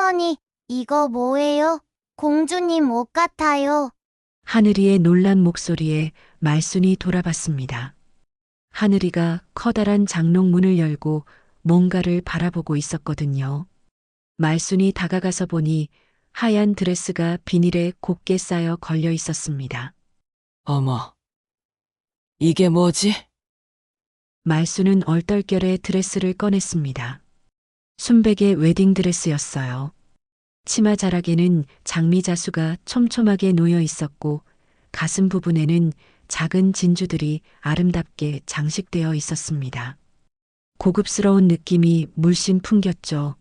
할머니, 이거 뭐예요? 공주님 옷 같아요. 하늘이의 놀란 목소리에 말순이 돌아봤습니다. 하늘이가 커다란 장롱문을 열고 뭔가를 바라보고 있었거든요. 말순이 다가가서 보니 하얀 드레스가 비닐에 곱게 쌓여 걸려 있었습니다. 어머, 이게 뭐지? 말순은 얼떨결에 드레스를 꺼냈습니다. 순백의 웨딩드레스였어요. 치마 자락에는 장미자수가 촘촘하게 놓여 있었고 가슴 부분에는 작은 진주들이 아름답게 장식되어 있었습니다. 고급스러운 느낌이 물씬 풍겼죠.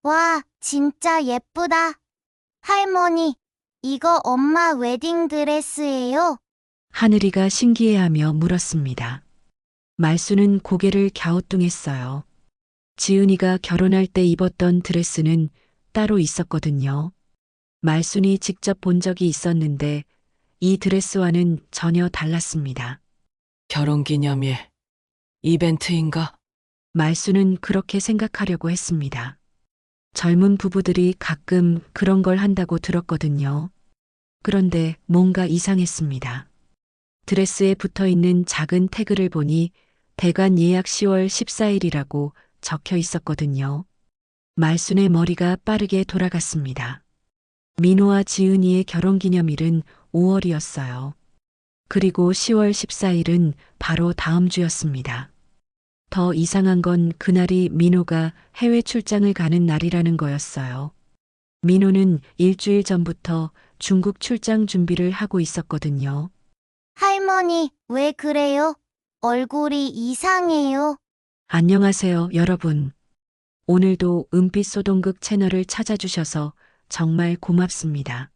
와, 진짜 예쁘다. 할머니, 이거 엄마 웨딩드레스예요? 하늘이가 신기해하며 물었습니다. 말수는 고개를 갸우뚱했어요. 지은이가 결혼할 때 입었던 드레스는 따로 있었거든요. 말순이 직접 본 적이 있었는데 이 드레스와는 전혀 달랐습니다. 결혼기념일, 이벤트인가? 말수는 그렇게 생각하려고 했습니다. 젊은 부부들이 가끔 그런 걸 한다고 들었거든요. 그런데 뭔가 이상했습니다. 드레스에 붙어 있는 작은 태그를 보니 대관 예약 10월 14일이라고 적혀 있었거든요. 말순의 머리가 빠르게 돌아갔습니다. 민호와 지은이의 결혼기념일은 5월이었어요. 그리고 10월 14일은 바로 다음 주였습니다. 더 이상한 건 그날이 민호가 해외 출장을 가는 날이라는 거였어요. 민호는 일주일 전부터 중국 출장 준비를 하고 있었거든요. 할머니, 왜 그래요? 얼굴이 이상해요. 안녕하세요, 여러분. 오늘도 은빛소동극 채널을 찾아주셔서 정말 고맙습니다.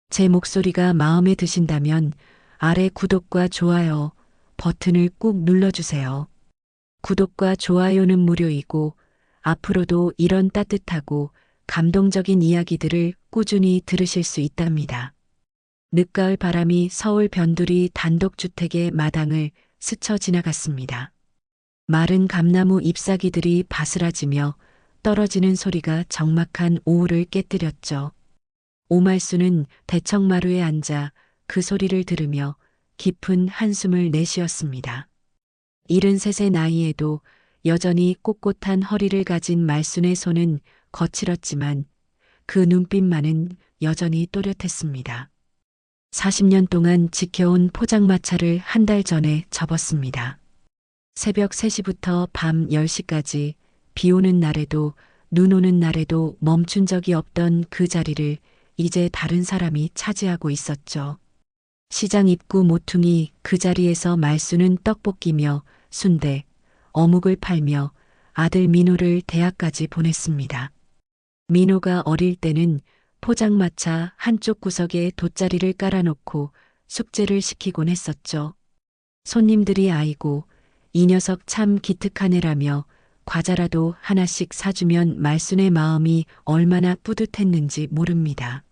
제 목소리가 마음에 드신다면 아래 구독과 좋아요 버튼을 꾹 눌러주세요. 구독과 좋아요는 무료이고 앞으로도 이런 따뜻하고 감동적인 이야기들을 꾸준히 들으실 수 있답니다. 늦가을 바람이 서울 변두리 단독주택의 마당을 스쳐 지나갔습니다. 마른 감나무 잎사귀들이 바스라지며 떨어지는 소리가 적막한 오후를 깨뜨렸죠. 오말수는 대청마루에 앉아 그 소리를 들으며 깊은 한숨을 내쉬었습니다. 73의 나이에도 여전히 꼿꼿한 허리를 가진 말순의 손은 거칠었지만 그 눈빛만은 여전히 또렷했습니다. 40년 동안 지켜온 포장마차를 한 달 전에 접었습니다. 새벽 3시부터 밤 10시까지 비 오는 날에도 눈 오는 날에도 멈춘 적이 없던 그 자리를 이제 다른 사람이 차지하고 있었죠. 시장 입구 모퉁이 그 자리에서 말수는 떡볶이며 순대, 어묵을 팔며 아들 민호를 대학까지 보냈습니다. 민호가 어릴 때는 포장마차 한쪽 구석에 돗자리를 깔아놓고 숙제를 시키곤 했었죠. 손님들이 아이고 이 녀석 참 기특하네라며 과자라도 하나씩 사주면 말순의 마음이 얼마나 뿌듯했는지 모릅니다.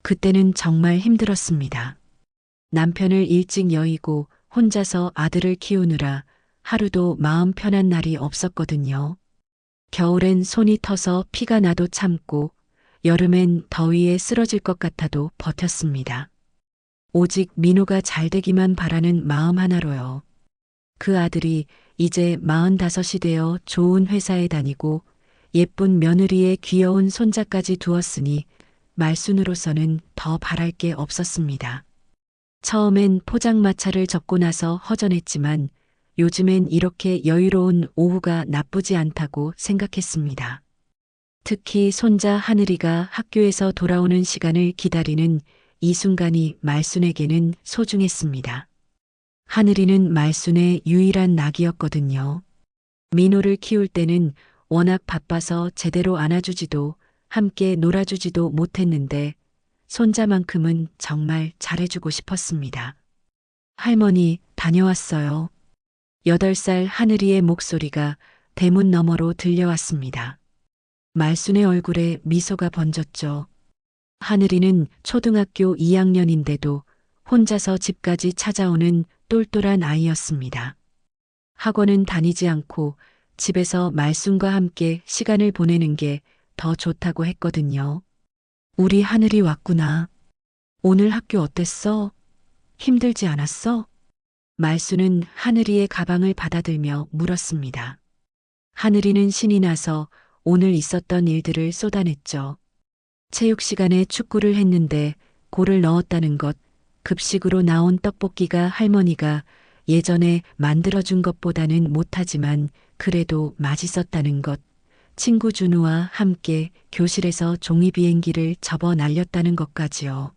그때는 정말 힘들었습니다. 남편을 일찍 여의고 혼자서 아들을 키우느라 하루도 마음 편한 날이 없었거든요. 겨울엔 손이 터서 피가 나도 참고 여름엔 더위에 쓰러질 것 같아도 버텼습니다. 오직 민호가 잘 되기만 바라는 마음 하나로요. 그 아들이 이제 45이 되어 좋은 회사에 다니고 예쁜 며느리의 귀여운 손자까지 두었으니 말순으로서는 더 바랄 게 없었습니다. 처음엔 포장마차를 접고 나서 허전했지만 요즘엔 이렇게 여유로운 오후가 나쁘지 않다고 생각했습니다. 특히 손자 하늘이가 학교에서 돌아오는 시간을 기다리는 이 순간이 말순에게는 소중했습니다. 하늘이는 말순의 유일한 낙이었거든요. 민호를 키울 때는 워낙 바빠서 제대로 안아주지도 함께 놀아주지도 못했는데 손자만큼은 정말 잘해주고 싶었습니다. 할머니, 다녀왔어요. 8살 하늘이의 목소리가 대문 너머로 들려왔습니다. 말순의 얼굴에 미소가 번졌죠. 하늘이는 초등학교 2학년인데도 혼자서 집까지 찾아오는 똘똘한 아이였습니다. 학원은 다니지 않고 집에서 말순과 함께 시간을 보내는 게 더 좋다고 했거든요. 우리 하늘이 왔구나. 오늘 학교 어땠어? 힘들지 않았어? 말수는 하늘이의 가방을 받아들며 물었습니다. 하늘이는 신이 나서 오늘 있었던 일들을 쏟아냈죠. 체육 시간에 축구를 했는데 골을 넣었다는 것, 급식으로 나온 떡볶이가 할머니가 예전에 만들어준 것보다는 못하지만 그래도 맛있었다는 것, 친구 준우와 함께 교실에서 종이 비행기를 접어 날렸다는 것까지요.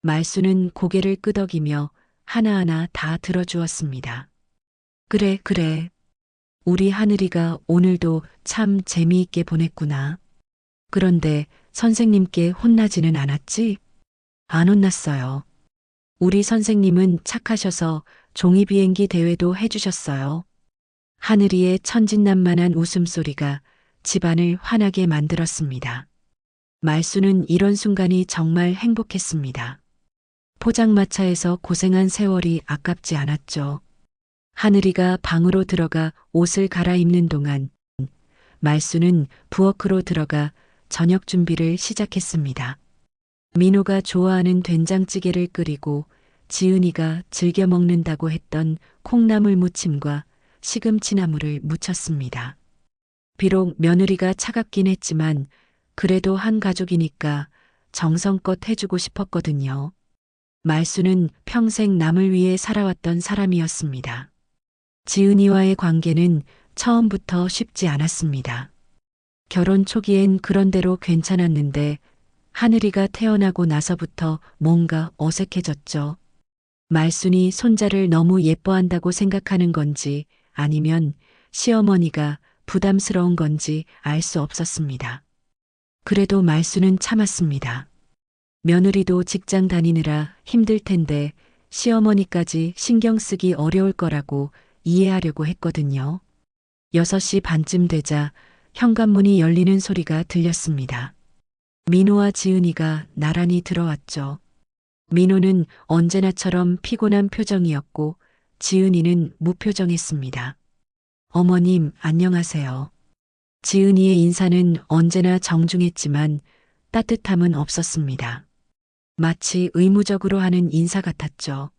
말수는 고개를 끄덕이며 하나하나 다 들어주었습니다. 그래, 그래. 우리 하늘이가 오늘도 참 재미있게 보냈구나. 그런데 선생님께 혼나지는 않았지? 안 혼났어요. 우리 선생님은 착하셔서 종이비행기 대회도 해주셨어요. 하늘이의 천진난만한 웃음소리가 집안을 환하게 만들었습니다. 말수는 이런 순간이 정말 행복했습니다. 포장마차에서 고생한 세월이 아깝지 않았죠. 하늘이가 방으로 들어가 옷을 갈아입는 동안 말수는 부엌으로 들어가 저녁 준비를 시작했습니다. 민호가 좋아하는 된장찌개를 끓이고 지은이가 즐겨 먹는다고 했던 콩나물 무침과 시금치나물을 무쳤습니다. 비록 며느리가 차갑긴 했지만 그래도 한 가족이니까 정성껏 해주고 싶었거든요. 말수는 평생 남을 위해 살아왔던 사람이었습니다. 지은이와의 관계는 처음부터 쉽지 않았습니다. 결혼 초기엔 그런대로 괜찮았는데 하늘이가 태어나고 나서부터 뭔가 어색해졌죠. 말순이 손자를 너무 예뻐한다고 생각하는 건지 아니면 시어머니가 부담스러운 건지 알 수 없었습니다. 그래도 말순은 참았습니다. 며느리도 직장 다니느라 힘들 텐데 시어머니까지 신경 쓰기 어려울 거라고 이해하려고 했거든요. 6시 반쯤 되자 현관문이 열리는 소리가 들렸습니다. 민호와 지은이가 나란히 들어왔죠. 민호는 언제나처럼 피곤한 표정이었고 지은이는 무표정했습니다. 어머님, 안녕하세요. 지은이의 인사는 언제나 정중했지만 따뜻함은 없었습니다. 마치 의무적으로 하는 인사 같았죠.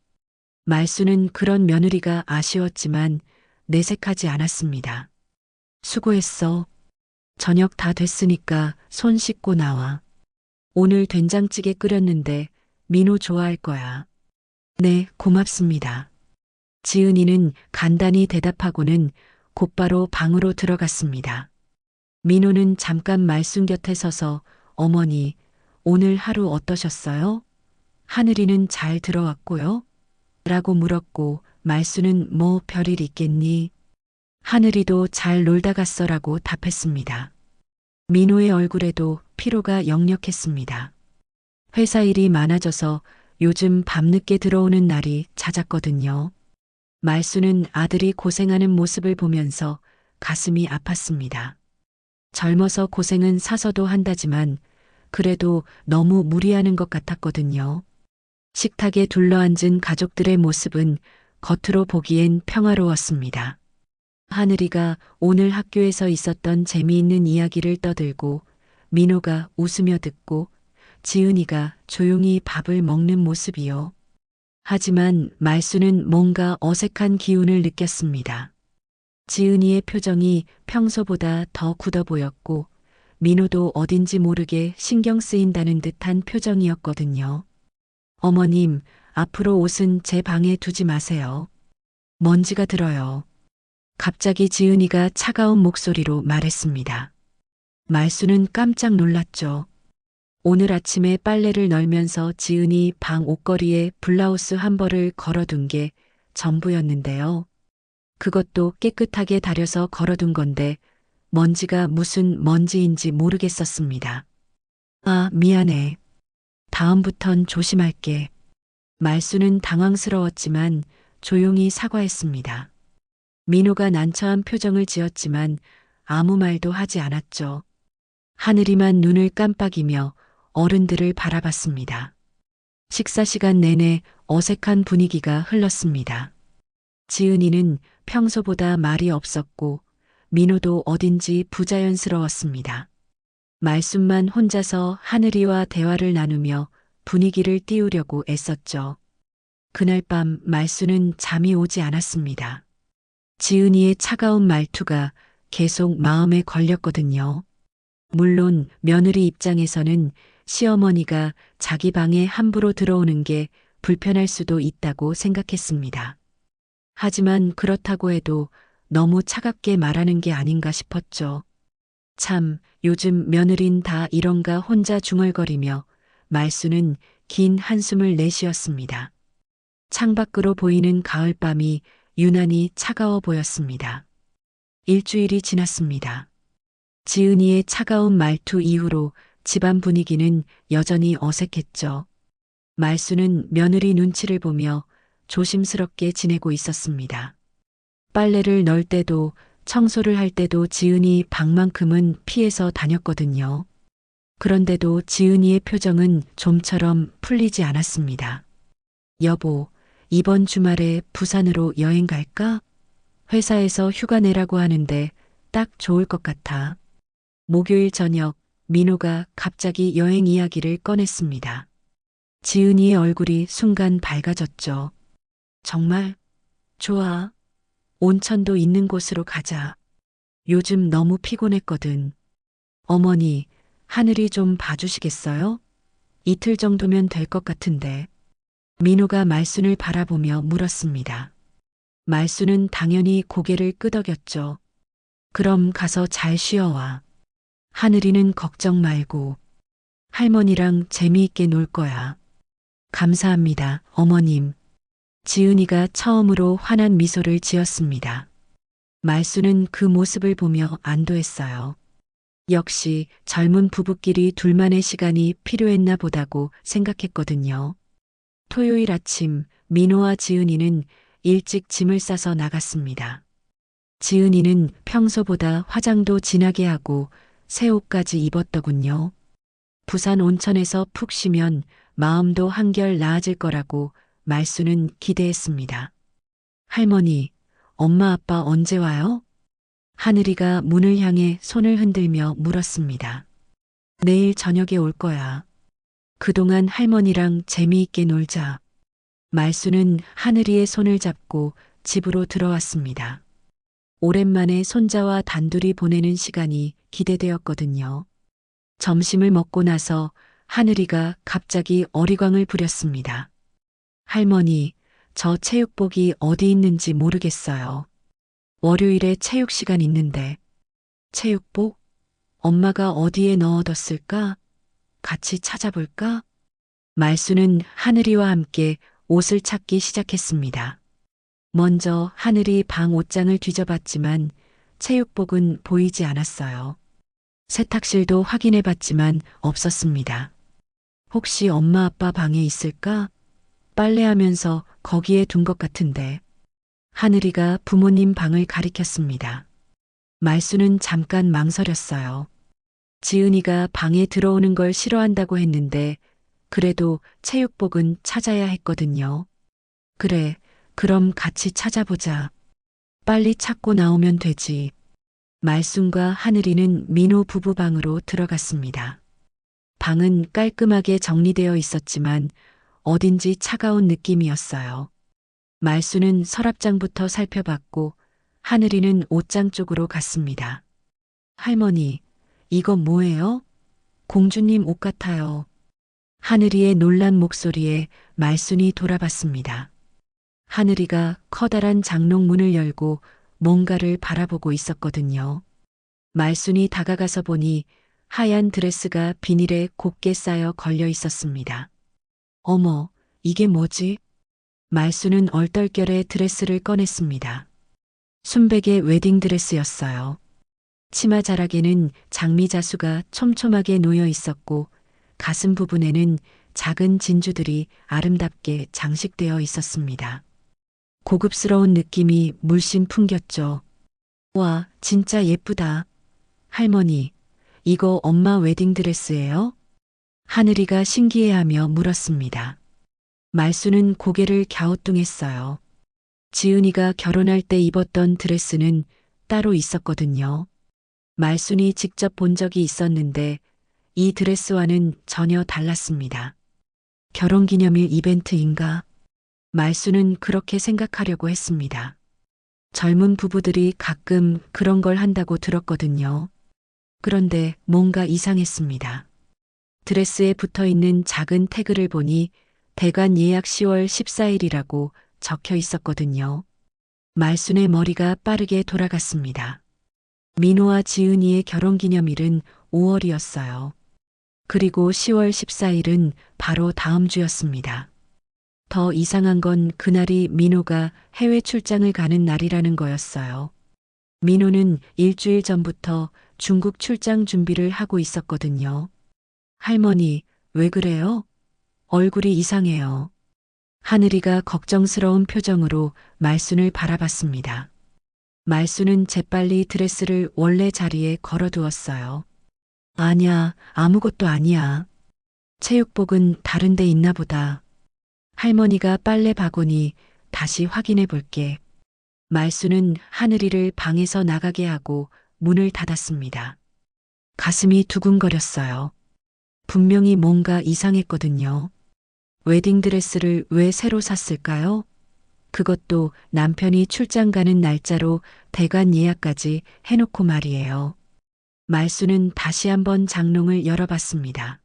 말수는 그런 며느리가 아쉬웠지만 내색하지 않았습니다. 수고했어. 저녁 다 됐으니까 손 씻고 나와. 오늘 된장찌개 끓였는데 민호 좋아할 거야. 네, 고맙습니다. 지은이는 간단히 대답하고는 곧바로 방으로 들어갔습니다. 민호는 잠깐 말순 곁에 서서 어머니, 오늘 하루 어떠셨어요? 하늘이는 잘 들어왔고요? 라고 물었고 말순은 뭐 별일 있겠니? 하늘이도 잘 놀다 갔어라고 답했습니다. 민호의 얼굴에도 피로가 역력했습니다. 회사 일이 많아져서 요즘 밤늦게 들어오는 날이 잦았거든요. 말순은 아들이 고생하는 모습을 보면서 가슴이 아팠습니다. 젊어서 고생은 사서도 한다지만 그래도 너무 무리하는 것 같았거든요. 식탁에 둘러앉은 가족들의 모습은 겉으로 보기엔 평화로웠습니다. 하늘이가 오늘 학교에서 있었던 재미있는 이야기를 떠들고 민호가 웃으며 듣고 지은이가 조용히 밥을 먹는 모습이요. 하지만 말수는 뭔가 어색한 기운을 느꼈습니다. 지은이의 표정이 평소보다 더 굳어 보였고 민호도 어딘지 모르게 신경 쓰인다는 듯한 표정이었거든요. 어머님, 앞으로 옷은 제 방에 두지 마세요. 먼지가 들어요. 갑자기 지은이가 차가운 목소리로 말했습니다. 말수는 깜짝 놀랐죠. 오늘 아침에 빨래를 널면서 지은이 방 옷걸이에 블라우스 한 벌을 걸어둔 게 전부였는데요. 그것도 깨끗하게 다려서 걸어둔 건데 먼지가 무슨 먼지인지 모르겠었습니다. 아, 미안해. 다음부턴 조심할게. 말수는 당황스러웠지만 조용히 사과했습니다. 민호가 난처한 표정을 지었지만 아무 말도 하지 않았죠. 하늘이만 눈을 깜빡이며 어른들을 바라봤습니다. 식사 시간 내내 어색한 분위기가 흘렀습니다. 지은이는 평소보다 말이 없었고 민호도 어딘지 부자연스러웠습니다. 말순만 혼자서 하늘이와 대화를 나누며 분위기를 띄우려고 애썼죠. 그날 밤 말순은 잠이 오지 않았습니다. 지은이의 차가운 말투가 계속 마음에 걸렸거든요. 물론 며느리 입장에서는 시어머니가 자기 방에 함부로 들어오는 게 불편할 수도 있다고 생각했습니다. 하지만 그렇다고 해도 너무 차갑게 말하는 게 아닌가 싶었죠. 참, 요즘 며느린 다 이런가 혼자 중얼거리며 말수는 긴 한숨을 내쉬었습니다. 창밖으로 보이는 가을밤이 유난히 차가워 보였습니다. 일주일이 지났습니다. 지은이의 차가운 말투 이후로 집안 분위기는 여전히 어색했죠. 말수는 며느리 눈치를 보며 조심스럽게 지내고 있었습니다. 빨래를 넣을 때도 청소를 할 때도 지은이 방만큼은 피해서 다녔거든요. 그런데도 지은이의 표정은 좀처럼 풀리지 않았습니다. 여보, 이번 주말에 부산으로 여행 갈까? 회사에서 휴가 내라고 하는데 딱 좋을 것 같아. 목요일 저녁 민호가 갑자기 여행 이야기를 꺼냈습니다. 지은이의 얼굴이 순간 밝아졌죠. 정말? 좋아. 온천도 있는 곳으로 가자. 요즘 너무 피곤했거든. 어머니, 하늘이 좀 봐주시겠어요? 이틀 정도면 될 것 같은데. 민호가 말순을 바라보며 물었습니다. 말순은 당연히 고개를 끄덕였죠. 그럼 가서 잘 쉬어와. 하늘이는 걱정 말고 할머니랑 재미있게 놀 거야. 감사합니다, 어머님. 지은이가 처음으로 환한 미소를 지었습니다. 말수는 그 모습을 보며 안도했어요. 역시 젊은 부부끼리 둘만의 시간이 필요했나 보다고 생각했거든요. 토요일 아침 민호와 지은이는 일찍 짐을 싸서 나갔습니다. 지은이는 평소보다 화장도 진하게 하고 새 옷까지 입었더군요. 부산 온천에서 푹 쉬면 마음도 한결 나아질 거라고 말수는 기대했습니다. 할머니, 엄마 아빠 언제 와요? 하늘이가 문을 향해 손을 흔들며 물었습니다. 내일 저녁에 올 거야. 그동안 할머니랑 재미있게 놀자. 말수는 하늘이의 손을 잡고 집으로 들어왔습니다. 오랜만에 손자와 단둘이 보내는 시간이 기대되었거든요. 점심을 먹고 나서 하늘이가 갑자기 어리광을 부렸습니다. 할머니, 저 체육복이 어디 있는지 모르겠어요. 월요일에 체육 시간 있는데. 체육복? 엄마가 어디에 넣어뒀을까? 같이 찾아볼까? 말수는 하늘이와 함께 옷을 찾기 시작했습니다. 먼저 하늘이 방 옷장을 뒤져봤지만 체육복은 보이지 않았어요. 세탁실도 확인해봤지만 없었습니다. 혹시 엄마 아빠 방에 있을까? 빨래하면서 거기에 둔 것 같은데. 하늘이가 부모님 방을 가리켰습니다. 말수는 잠깐 망설였어요. 지은이가 방에 들어오는 걸 싫어한다고 했는데 그래도 체육복은 찾아야 했거든요. 그래, 그럼 같이 찾아보자. 빨리 찾고 나오면 되지. 말순과 하늘이는 민호 부부 방으로 들어갔습니다. 방은 깔끔하게 정리되어 있었지만 어딘지 차가운 느낌이었어요. 말수는 서랍장부터 살펴봤고 하늘이는 옷장 쪽으로 갔습니다. 할머니, 이건 뭐예요? 공주님 옷 같아요. 하늘이의 놀란 목소리에 말순이 돌아봤습니다. 하늘이가 커다란 장롱문을 열고 뭔가를 바라보고 있었거든요. 말순이 다가가서 보니 하얀 드레스가 비닐에 곱게 쌓여 걸려 있었습니다. 어머, 이게 뭐지? 말수는 얼떨결에 드레스를 꺼냈습니다. 순백의 웨딩드레스였어요. 치마 자락에는 장미자수가 촘촘하게 놓여 있었고 가슴 부분에는 작은 진주들이 아름답게 장식되어 있었습니다. 고급스러운 느낌이 물씬 풍겼죠. 와, 진짜 예쁘다. 할머니, 이거 엄마 웨딩드레스예요? 하늘이가 신기해하며 물었습니다. 말수는 고개를 갸우뚱했어요. 지은이가 결혼할 때 입었던 드레스는 따로 있었거든요. 말순이 직접 본 적이 있었는데 이 드레스와는 전혀 달랐습니다. 결혼기념일 이벤트인가? 말수는 그렇게 생각하려고 했습니다. 젊은 부부들이 가끔 그런 걸 한다고 들었거든요. 그런데 뭔가 이상했습니다. 드레스에 붙어 있는 작은 태그를 보니 대관 예약 10월 14일이라고 적혀 있었거든요. 말순의 머리가 빠르게 돌아갔습니다. 민호와 지은이의 결혼기념일은 5월이었어요. 그리고 10월 14일은 바로 다음 주였습니다. 더 이상한 건 그날이 민호가 해외 출장을 가는 날이라는 거였어요. 민호는 일주일 전부터 중국 출장 준비를 하고 있었거든요. 할머니, 왜 그래요? 얼굴이 이상해요. 하늘이가 걱정스러운 표정으로 말순을 바라봤습니다. 말순은 재빨리 드레스를 원래 자리에 걸어두었어요. 아니야, 아무것도 아니야. 체육복은 다른 데 있나 보다. 할머니가 빨래 바구니 다시 확인해 볼게. 말순은 하늘이를 방에서 나가게 하고 문을 닫았습니다. 가슴이 두근거렸어요. 분명히 뭔가 이상했거든요. 웨딩드레스를 왜 새로 샀을까요? 그것도 남편이 출장 가는 날짜로 대관 예약까지 해놓고 말이에요. 말수는 다시 한번 장롱을 열어봤습니다.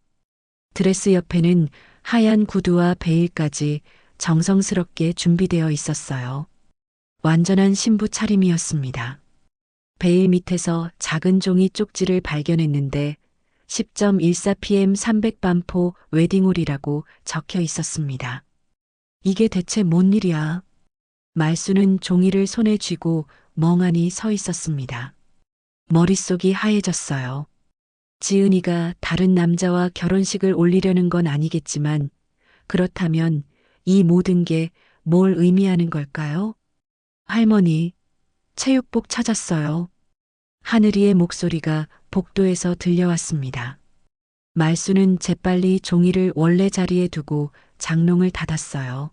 드레스 옆에는 하얀 구두와 베일까지 정성스럽게 준비되어 있었어요. 완전한 신부 차림이었습니다. 베일 밑에서 작은 종이 쪽지를 발견했는데 10.14pm 300반포 웨딩홀이라고 적혀 있었습니다. 이게 대체 뭔 일이야? 말수는 종이를 손에 쥐고 멍하니 서 있었습니다. 머릿속이 하얘졌어요. 지은이가 다른 남자와 결혼식을 올리려는 건 아니겠지만 그렇다면 이 모든 게 뭘 의미하는 걸까요? 할머니, 체육복 찾았어요. 하늘이의 목소리가 복도에서 들려왔습니다. 말수는 재빨리 종이를 원래 자리에 두고 장롱을 닫았어요.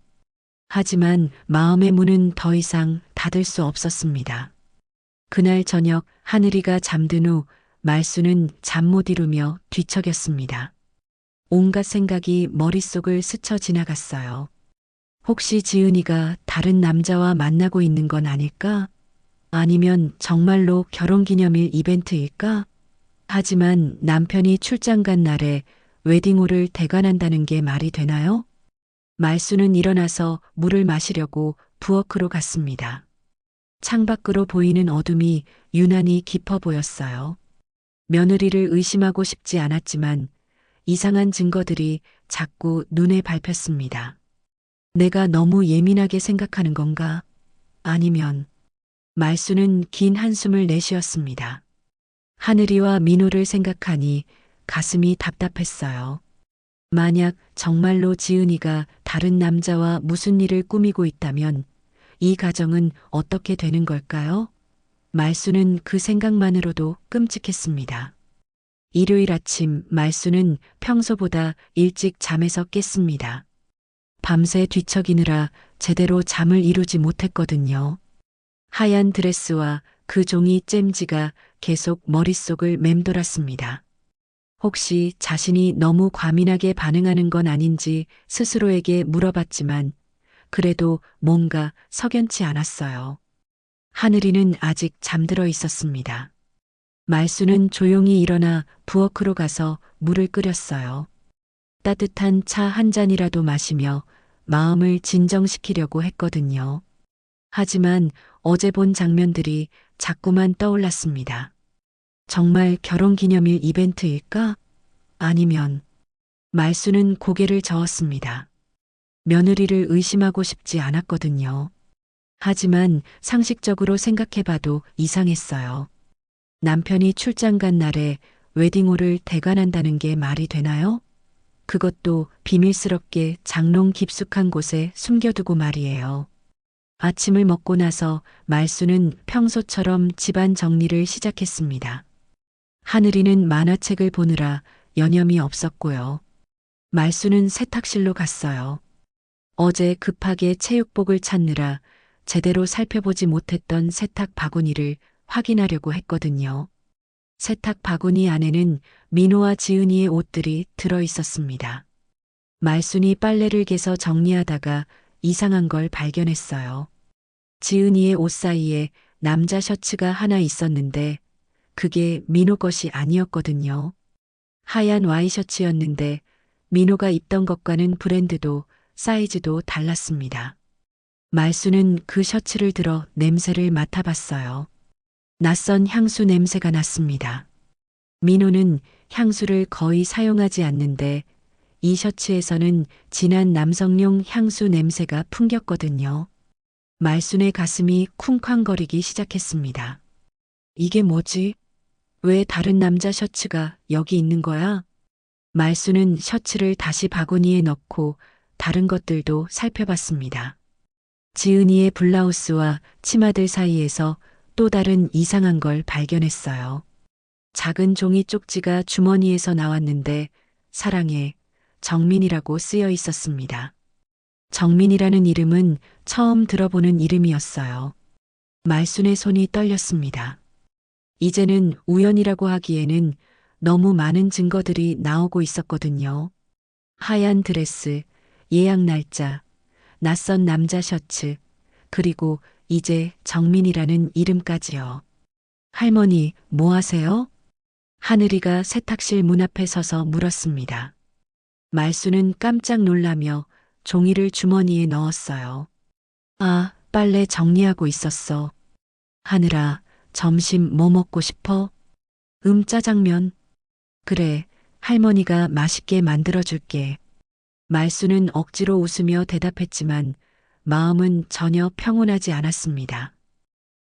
하지만 마음의 문은 더 이상 닫을 수 없었습니다. 그날 저녁 하늘이가 잠든 후 말수는 잠 못 이루며 뒤척였습니다. 온갖 생각이 머릿속을 스쳐 지나갔어요. 혹시 지은이가 다른 남자와 만나고 있는 건 아닐까? 아니면 정말로 결혼기념일 이벤트일까? 하지만 남편이 출장 간 날에 웨딩홀을 대관한다는 게 말이 되나요? 말수는 일어나서 물을 마시려고 부엌으로 갔습니다. 창밖으로 보이는 어둠이 유난히 깊어 보였어요. 며느리를 의심하고 싶지 않았지만 이상한 증거들이 자꾸 눈에 밟혔습니다. 내가 너무 예민하게 생각하는 건가? 아니면 말수는 긴 한숨을 내쉬었습니다. 하늘이와 민호를 생각하니 가슴이 답답했어요. 만약 정말로 지은이가 다른 남자와 무슨 일을 꾸미고 있다면 이 가정은 어떻게 되는 걸까요? 말수는 그 생각만으로도 끔찍했습니다. 일요일 아침 말수는 평소보다 일찍 잠에서 깼습니다. 밤새 뒤척이느라 제대로 잠을 이루지 못했거든요. 하얀 드레스와 그 종이 잼지가 계속 머릿속을 맴돌았습니다. 혹시 자신이 너무 과민하게 반응하는 건 아닌지 스스로에게 물어봤지만 그래도 뭔가 석연치 않았어요. 하늘이는 아직 잠들어 있었습니다. 말수는 조용히 일어나 부엌으로 가서 물을 끓였어요. 따뜻한 차 한 잔이라도 마시며 마음을 진정시키려고 했거든요. 하지만 어제 본 장면들이 자꾸만 떠올랐습니다. 정말 결혼기념일 이벤트일까? 아니면 말수는 고개를 저었습니다. 며느리를 의심하고 싶지 않았거든요. 하지만 상식적으로 생각해봐도 이상했어요. 남편이 출장 간 날에 웨딩홀을 대관한다는 게 말이 되나요? 그것도 비밀스럽게 장롱 깊숙한 곳에 숨겨두고 말이에요. 아침을 먹고 나서 말수는 평소처럼 집안 정리를 시작했습니다. 하늘이는 만화책을 보느라 여념이 없었고요. 말수는 세탁실로 갔어요. 어제 급하게 체육복을 찾느라 제대로 살펴보지 못했던 세탁 바구니를 확인하려고 했거든요. 세탁 바구니 안에는 민호와 지은이의 옷들이 들어 있었습니다. 말순이 빨래를 개서 정리하다가 이상한 걸 발견했어요. 지은이의 옷 사이에 남자 셔츠가 하나 있었는데 그게 민호 것이 아니었거든요. 하얀 와이셔츠였는데 민호가 입던 것과는 브랜드도 사이즈도 달랐습니다. 말순은 그 셔츠를 들어 냄새를 맡아봤어요. 낯선 향수 냄새가 났습니다. 민호는 향수를 거의 사용하지 않는데 이 셔츠에서는 진한 남성용 향수 냄새가 풍겼거든요. 말순의 가슴이 쿵쾅거리기 시작했습니다. 이게 뭐지? 왜 다른 남자 셔츠가 여기 있는 거야? 말순은 셔츠를 다시 바구니에 넣고 다른 것들도 살펴봤습니다. 지은이의 블라우스와 치마들 사이에서 또 다른 이상한 걸 발견했어요. 작은 종이 쪽지가 주머니에서 나왔는데 사랑해, 정민이라고 쓰여 있었습니다. 정민이라는 이름은 처음 들어보는 이름이었어요. 말순의 손이 떨렸습니다. 이제는 우연이라고 하기에는 너무 많은 증거들이 나오고 있었거든요. 하얀 드레스, 예약 날짜, 낯선 남자 셔츠, 그리고 이제 정민이라는 이름까지요. 할머니, 뭐 하세요? 하늘이가 세탁실 문 앞에 서서 물었습니다. 말순은 깜짝 놀라며 종이를 주머니에 넣었어요. 아, 빨래 정리하고 있었어. 하늘아, 점심 뭐 먹고 싶어? 짜장면. 그래, 할머니가 맛있게 만들어줄게. 말순은 억지로 웃으며 대답했지만 마음은 전혀 평온하지 않았습니다.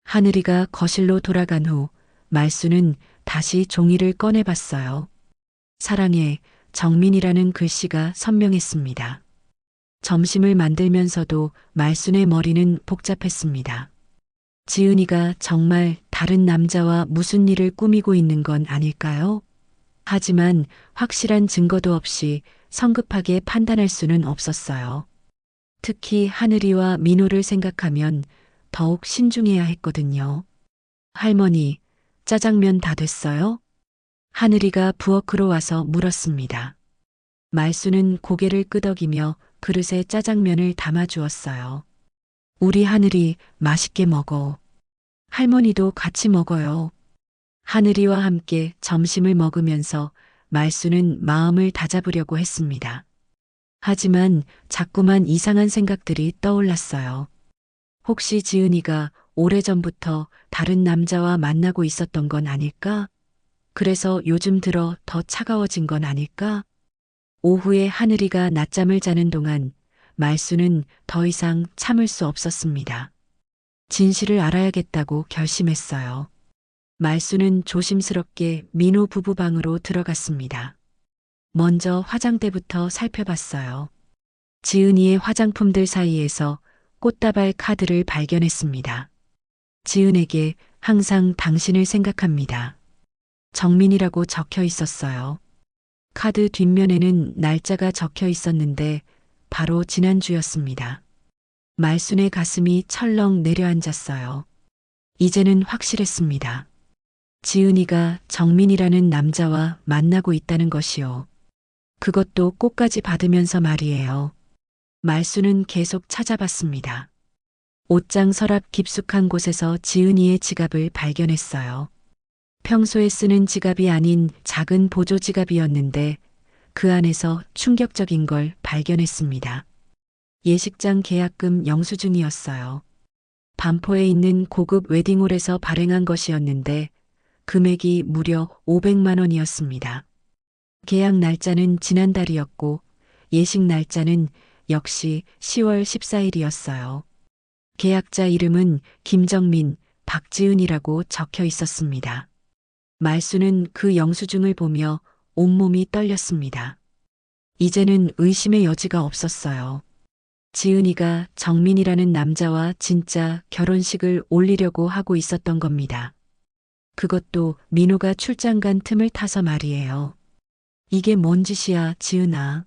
하늘이가 거실로 돌아간 후 말순은 다시 종이를 꺼내봤어요. 사랑해, 정민이라는 글씨가 선명했습니다. 점심을 만들면서도 말순의 머리는 복잡했습니다. 지은이가 정말 다른 남자와 무슨 일을 꾸미고 있는 건 아닐까요? 하지만 확실한 증거도 없이 성급하게 판단할 수는 없었어요. 특히 하늘이와 민호를 생각하면 더욱 신중해야 했거든요. 할머니, 짜장면 다 됐어요? 하늘이가 부엌으로 와서 물었습니다. 말순은 고개를 끄덕이며 그릇에 짜장면을 담아주었어요. 우리 하늘이 맛있게 먹어. 할머니도 같이 먹어요. 하늘이와 함께 점심을 먹으면서 말순은 마음을 다잡으려고 했습니다. 하지만 자꾸만 이상한 생각들이 떠올랐어요. 혹시 지은이가 오래전부터 다른 남자와 만나고 있었던 건 아닐까? 그래서 요즘 들어 더 차가워진 건 아닐까? 오후에 하늘이가 낮잠을 자는 동안 말순은 더 이상 참을 수 없었습니다. 진실을 알아야겠다고 결심했어요. 말순은 조심스럽게 민호 부부 방으로 들어갔습니다. 먼저 화장대부터 살펴봤어요. 지은이의 화장품들 사이에서 꽃다발 카드를 발견했습니다. 지은에게 항상 당신을 생각합니다. 정민이라고 적혀 있었어요. 카드 뒷면에는 날짜가 적혀 있었는데 바로 지난주였습니다. 말순의 가슴이 철렁 내려앉았어요. 이제는 확실했습니다. 지은이가 정민이라는 남자와 만나고 있다는 것이요. 그것도 꽃까지 받으면서 말이에요. 말순은 계속 찾아봤습니다. 옷장 서랍 깊숙한 곳에서 지은이의 지갑을 발견했어요. 평소에 쓰는 지갑이 아닌 작은 보조 지갑이었는데 그 안에서 충격적인 걸 발견했습니다. 예식장 계약금 영수증이었어요. 반포에 있는 고급 웨딩홀에서 발행한 것이었는데 금액이 무려 500만 원이었습니다. 계약 날짜는 지난달이었고 예식 날짜는 역시 10월 14일이었어요. 계약자 이름은 김정민, 박지은이라고 적혀 있었습니다. 말순은 그 영수증을 보며 온몸이 떨렸습니다. 이제는 의심의 여지가 없었어요. 지은이가 정민이라는 남자와 진짜 결혼식을 올리려고 하고 있었던 겁니다. 그것도 민호가 출장 간 틈을 타서 말이에요. 이게 뭔 짓이야, 지은아.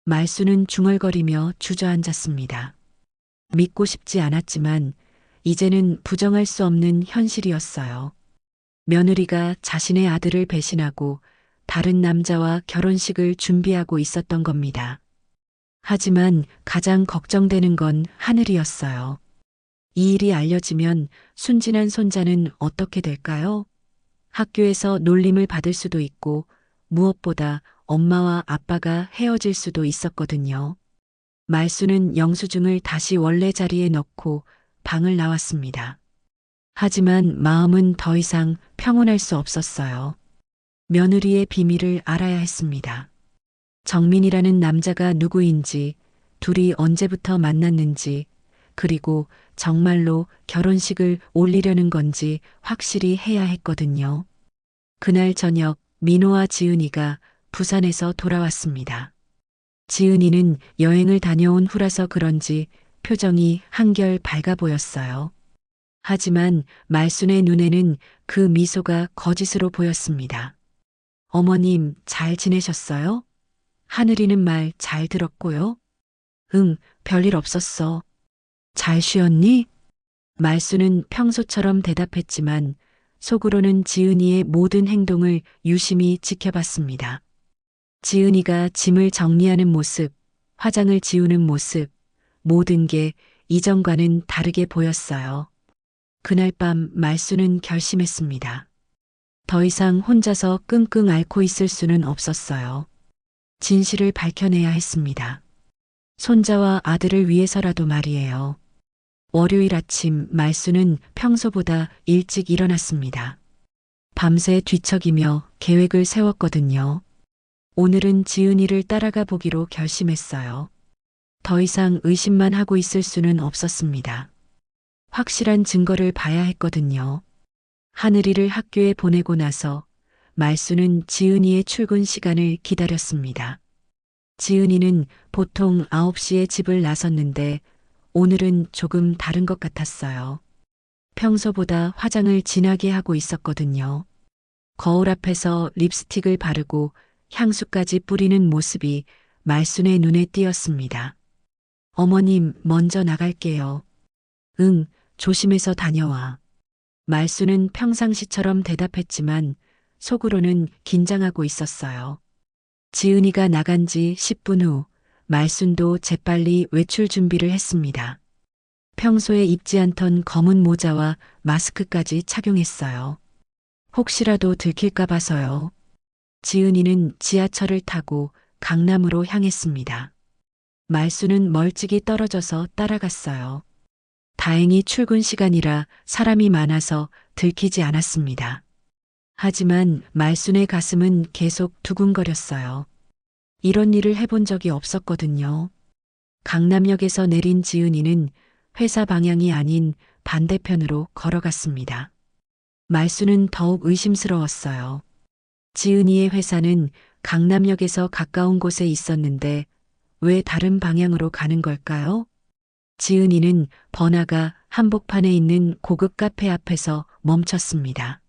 말순은 중얼거리며 주저앉았습니다. 믿고 싶지 않았지만 이제는 부정할 수 없는 현실이었어요. 며느리가 자신의 아들을 배신하고 다른 남자와 결혼식을 준비하고 있었던 겁니다. 하지만 가장 걱정되는 건 하늘이었어요. 이 일이 알려지면 순진한 손자는 어떻게 될까요? 학교에서 놀림을 받을 수도 있고 무엇보다 엄마와 아빠가 헤어질 수도 있었거든요. 말수는 영수증을 다시 원래 자리에 넣고 방을 나왔습니다. 하지만 마음은 더 이상 평온할 수 없었어요. 며느리의 비밀을 알아야 했습니다. 정민이라는 남자가 누구인지, 둘이 언제부터 만났는지, 그리고 정말로 결혼식을 올리려는 건지 확실히 해야 했거든요. 그날 저녁 민호와 지은이가 부산에서 돌아왔습니다. 지은이는 여행을 다녀온 후라서 그런지 표정이 한결 밝아 보였어요. 하지만 말순의 눈에는 그 미소가 거짓으로 보였습니다. 어머님, 잘 지내셨어요? 하늘이는 말 잘 들었고요. 응, 별일 없었어. 잘 쉬었니? 말수는 평소처럼 대답했지만 속으로는 지은이의 모든 행동을 유심히 지켜봤습니다. 지은이가 짐을 정리하는 모습, 화장을 지우는 모습, 모든 게 이전과는 다르게 보였어요. 그날 밤 말수는 결심했습니다. 더 이상 혼자서 끙끙 앓고 있을 수는 없었어요. 진실을 밝혀내야 했습니다. 손자와 아들을 위해서라도 말이에요. 월요일 아침 말수는 평소보다 일찍 일어났습니다. 밤새 뒤척이며 계획을 세웠거든요. 오늘은 지은이를 따라가 보기로 결심했어요. 더 이상 의심만 하고 있을 수는 없었습니다. 확실한 증거를 봐야 했거든요. 하늘이를 학교에 보내고 나서 말수는 지은이의 출근 시간을 기다렸습니다. 지은이는 보통 9시에 집을 나섰는데 오늘은 조금 다른 것 같았어요. 평소보다 화장을 진하게 하고 있었거든요. 거울 앞에서 립스틱을 바르고 향수까지 뿌리는 모습이 말순의 눈에 띄었습니다. 어머님, 먼저 나갈게요. 응, 조심해서 다녀와. 말순은 평상시처럼 대답했지만 속으로는 긴장하고 있었어요. 지은이가 나간 지 10분 후 말순도 재빨리 외출 준비를 했습니다. 평소에 입지 않던 검은 모자와 마스크까지 착용했어요. 혹시라도 들킬까 봐서요. 지은이는 지하철을 타고 강남으로 향했습니다. 말수는 멀찍이 떨어져서 따라갔어요. 다행히 출근 시간이라 사람이 많아서 들키지 않았습니다. 하지만 말순의 가슴은 계속 두근거렸어요. 이런 일을 해본 적이 없었거든요. 강남역에서 내린 지은이는 회사 방향이 아닌 반대편으로 걸어갔습니다. 말수는 더욱 의심스러웠어요. 지은이의 회사는 강남역에서 가까운 곳에 있었는데 왜 다른 방향으로 가는 걸까요? 지은이는 번화가 한복판에 있는 고급 카페 앞에서 멈췄습니다.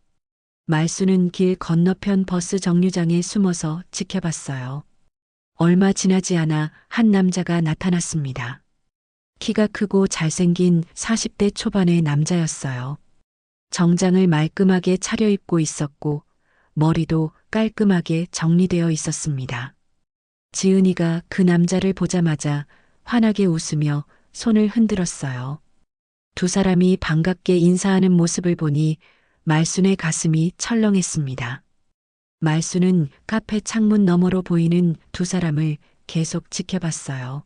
말수는 길 건너편 버스 정류장에 숨어서 지켜봤어요. 얼마 지나지 않아 한 남자가 나타났습니다. 키가 크고 잘생긴 40대 초반의 남자였어요. 정장을 말끔하게 차려입고 있었고 머리도 깔끔하게 정리되어 있었습니다. 지은이가 그 남자를 보자마자 환하게 웃으며 손을 흔들었어요. 두 사람이 반갑게 인사하는 모습을 보니 말순의 가슴이 철렁했습니다. 말순은 카페 창문 너머로 보이는 두 사람을 계속 지켜봤어요.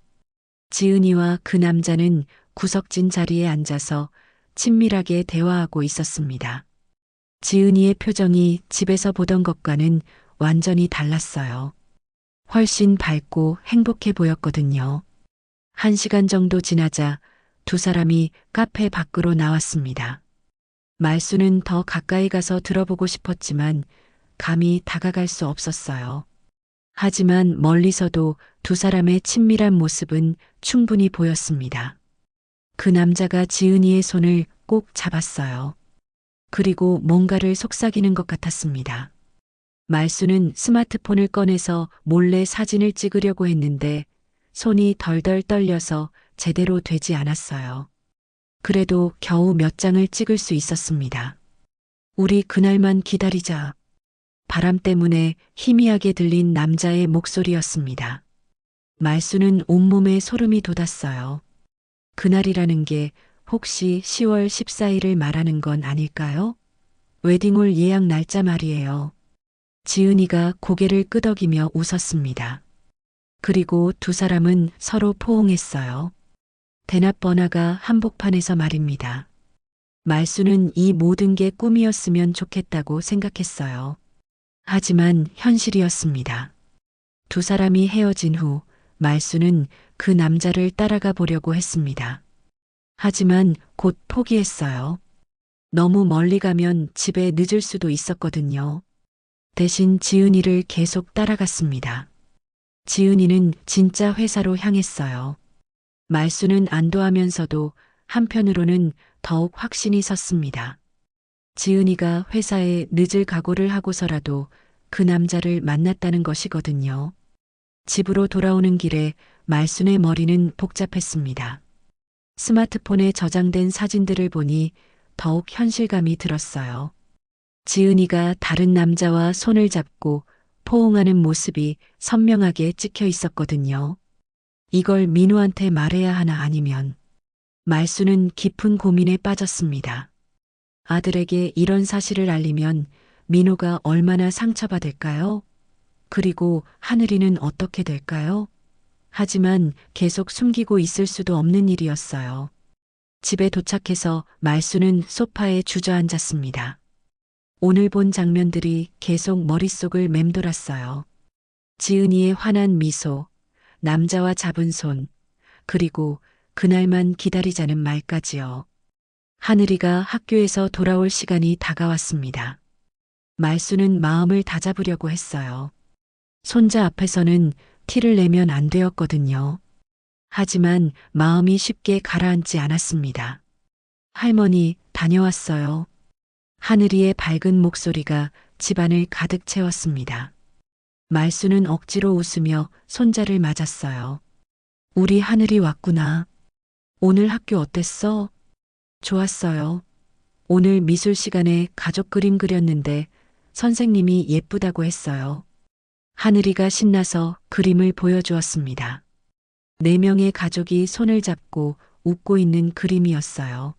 지은이와 그 남자는 구석진 자리에 앉아서 친밀하게 대화하고 있었습니다. 지은이의 표정이 집에서 보던 것과는 완전히 달랐어요. 훨씬 밝고 행복해 보였거든요. 1시간 정도 지나자 두 사람이 카페 밖으로 나왔습니다. 말수는 더 가까이 가서 들어보고 싶었지만 감히 다가갈 수 없었어요. 하지만 멀리서도 두 사람의 친밀한 모습은 충분히 보였습니다. 그 남자가 지은이의 손을 꼭 잡았어요. 그리고 뭔가를 속삭이는 것 같았습니다. 말수는 스마트폰을 꺼내서 몰래 사진을 찍으려고 했는데 손이 덜덜 떨려서 제대로 되지 않았어요. 그래도 겨우 몇 장을 찍을 수 있었습니다. 우리 그날만 기다리자. 바람 때문에 희미하게 들린 남자의 목소리였습니다. 말수는 온몸에 소름이 돋았어요. 그날이라는 게 혹시 10월 14일을 말하는 건 아닐까요? 웨딩홀 예약 날짜 말이에요. 지은이가 고개를 끄덕이며 웃었습니다. 그리고 두 사람은 서로 포옹했어요. 대낮 번화가 한복판에서 말입니다. 말수는 이 모든 게 꿈이었으면 좋겠다고 생각했어요. 하지만 현실이었습니다. 두 사람이 헤어진 후 말수는 그 남자를 따라가 보려고 했습니다. 하지만 곧 포기했어요. 너무 멀리 가면 집에 늦을 수도 있었거든요. 대신 지은이를 계속 따라갔습니다. 지은이는 진짜 회사로 향했어요. 말수는 안도하면서도 한편으로는 더욱 확신이 섰습니다. 지은이가 회사에 늦을 각오를 하고서라도 그 남자를 만났다는 것이거든요. 집으로 돌아오는 길에 말순의 머리는 복잡했습니다. 스마트폰에 저장된 사진들을 보니 더욱 현실감이 들었어요. 지은이가 다른 남자와 손을 잡고 포옹하는 모습이 선명하게 찍혀 있었거든요. 이걸 민호한테 말해야 하나 아니면. 말수는 깊은 고민에 빠졌습니다. 아들에게 이런 사실을 알리면 민호가 얼마나 상처받을까요? 그리고 하늘이는 어떻게 될까요? 하지만 계속 숨기고 있을 수도 없는 일이었어요. 집에 도착해서 말수는 소파에 주저앉았습니다. 오늘 본 장면들이 계속 머릿속을 맴돌았어요. 지은이의 환한 미소, 남자와 잡은 손, 그리고 그날만 기다리자는 말까지요. 하늘이가 학교에서 돌아올 시간이 다가왔습니다. 말수는 마음을 다잡으려고 했어요. 손자 앞에서는 티를 내면 안 되었거든요. 하지만 마음이 쉽게 가라앉지 않았습니다. 할머니, 다녀왔어요. 하늘이의 밝은 목소리가 집안을 가득 채웠습니다. 말수는 억지로 웃으며 손자를 맞았어요. 우리 하늘이 왔구나. 오늘 학교 어땠어? 좋았어요. 오늘 미술 시간에 가족 그림 그렸는데 선생님이 예쁘다고 했어요. 하늘이가 신나서 그림을 보여주었습니다. 4명의 가족이 손을 잡고 웃고 있는 그림이었어요.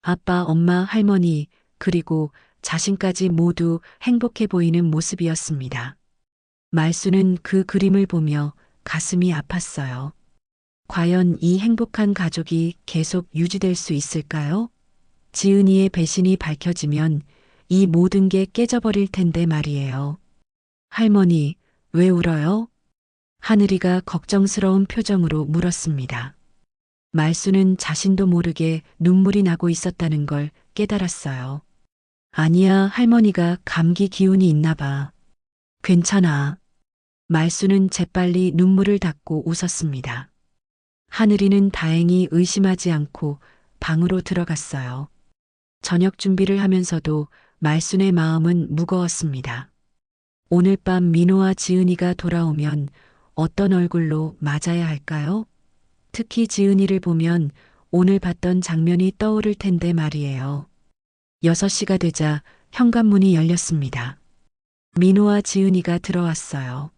아빠, 엄마, 할머니, 그리고 자신까지 모두 행복해 보이는 모습이었습니다. 말수는 그 그림을 보며 가슴이 아팠어요. 과연 이 행복한 가족이 계속 유지될 수 있을까요? 지은이의 배신이 밝혀지면 이 모든 게 깨져버릴 텐데 말이에요. 할머니, 왜 울어요? 하늘이가 걱정스러운 표정으로 물었습니다. 말수는 자신도 모르게 눈물이 나고 있었다는 걸 깨달았어요. 아니야, 할머니가 감기 기운이 있나 봐. 괜찮아. 말수는 재빨리 눈물을 닦고 웃었습니다. 하늘이는 다행히 의심하지 않고 방으로 들어갔어요. 저녁 준비를 하면서도 말순의 마음은 무거웠습니다. 오늘 밤 민호와 지은이가 돌아오면 어떤 얼굴로 맞아야 할까요? 특히 지은이를 보면 오늘 봤던 장면이 떠오를 텐데 말이에요. 6시가 되자 현관문이 열렸습니다. 민호와 지은이가 들어왔어요.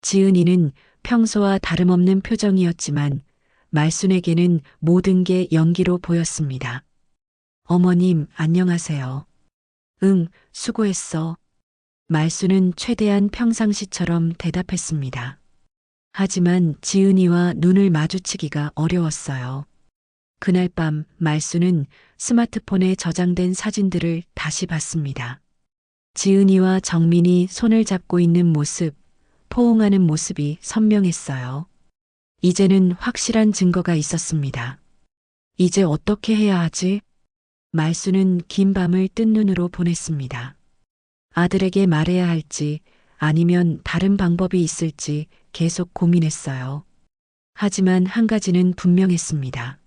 지은이는 평소와 다름없는 표정이었지만 말순에게는 모든 게 연기로 보였습니다. 어머님, 안녕하세요. 응, 수고했어. 말순은 최대한 평상시처럼 대답했습니다. 하지만 지은이와 눈을 마주치기가 어려웠어요. 그날 밤 말순은 스마트폰에 저장된 사진들을 다시 봤습니다. 지은이와 정민이 손을 잡고 있는 모습, 포옹하는 모습이 선명했어요. 이제는 확실한 증거가 있었습니다. 이제 어떻게 해야 하지? 말수는 긴 밤을 뜬 눈으로 보냈습니다. 아들에게 말해야 할지 아니면 다른 방법이 있을지 계속 고민했어요. 하지만 한 가지는 분명했습니다.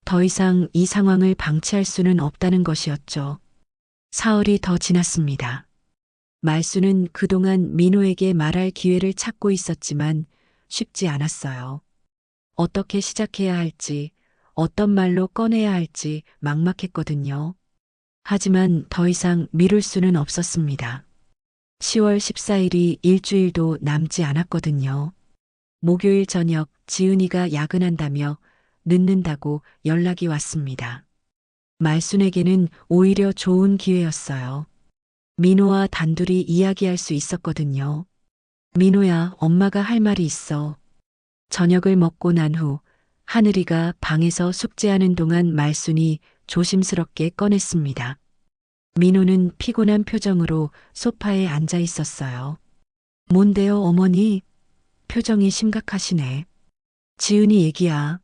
더 이상 이 상황을 방치할 수는 없다는 것이었죠. 사흘이 더 지났습니다. 말수는 그동안 민호에게 말할 기회를 찾고 있었지만 쉽지 않았어요. 어떻게 시작해야 할지, 어떤 말로 꺼내야 할지 막막했거든요. 하지만 더 이상 미룰 수는 없었습니다. 10월 14일이 일주일도 남지 않았거든요. 목요일 저녁 지은이가 야근한다며 늦는다고 연락이 왔습니다. 말순에게는 오히려 좋은 기회였어요. 민호와 단둘이 이야기할 수 있었거든요. 민호야, 엄마가 할 말이 있어. 저녁을 먹고 난 후 하늘이가 방에서 숙제하는 동안 말순이 조심스럽게 꺼냈습니다. 민호는 피곤한 표정으로 소파에 앉아 있었어요. 뭔데요, 어머니? 표정이 심각하시네. 지은이 얘기야.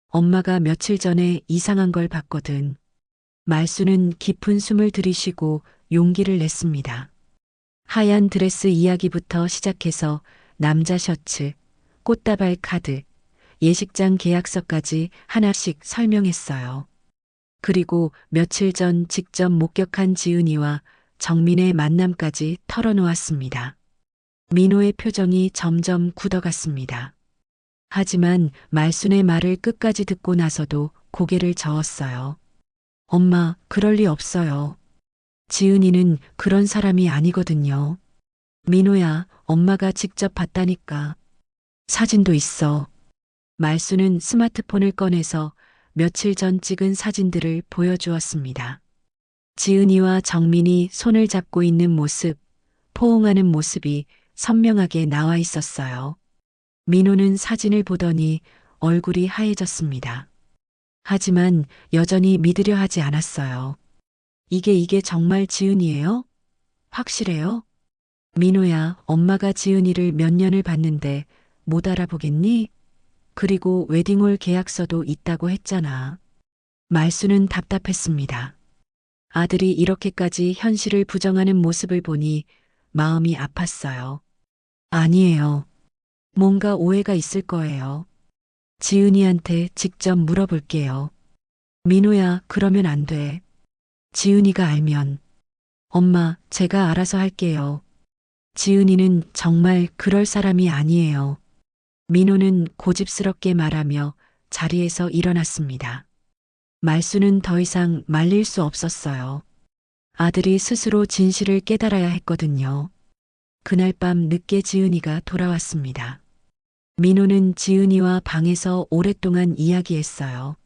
엄마가 며칠 전에 이상한 걸 봤거든. 말수는 깊은 숨을 들이쉬고 용기를 냈습니다. 하얀 드레스 이야기부터 시작해서 남자 셔츠, 꽃다발 카드, 예식장 계약서까지 하나씩 설명했어요. 그리고 며칠 전 직접 목격한 지은이와 정민의 만남까지 털어놓았습니다. 민호의 표정이 점점 굳어갔습니다. 하지만 말순의 말을 끝까지 듣고 나서도 고개를 저었어요. 엄마, 그럴 리 없어요. 지은이는 그런 사람이 아니거든요. 민호야, 엄마가 직접 봤다니까. 사진도 있어. 말순은 스마트폰을 꺼내서 며칠 전 찍은 사진들을 보여주었습니다. 지은이와 정민이 손을 잡고 있는 모습, 포옹하는 모습이 선명하게 나와 있었어요. 민호는 사진을 보더니 얼굴이 하얘졌습니다. 하지만 여전히 믿으려 하지 않았어요. 이게 정말 지은이에요? 확실해요? 민호야, 엄마가 지은이를 몇 년을 봤는데 못 알아보겠니? 그리고 웨딩홀 계약서도 있다고 했잖아. 말수는 답답했습니다. 아들이 이렇게까지 현실을 부정하는 모습을 보니 마음이 아팠어요. 아니에요. 뭔가 오해가 있을 거예요. 지은이한테 직접 물어볼게요. 민호야, 그러면 안 돼. 지은이가 알면. 엄마, 제가 알아서 할게요. 지은이는 정말 그럴 사람이 아니에요. 민호는 고집스럽게 말하며 자리에서 일어났습니다. 말수는 더 이상 말릴 수 없었어요. 아들이 스스로 진실을 깨달아야 했거든요. 그날 밤 늦게 지은이가 돌아왔습니다. 민호는 지은이와 방에서 오랫동안 이야기했어요.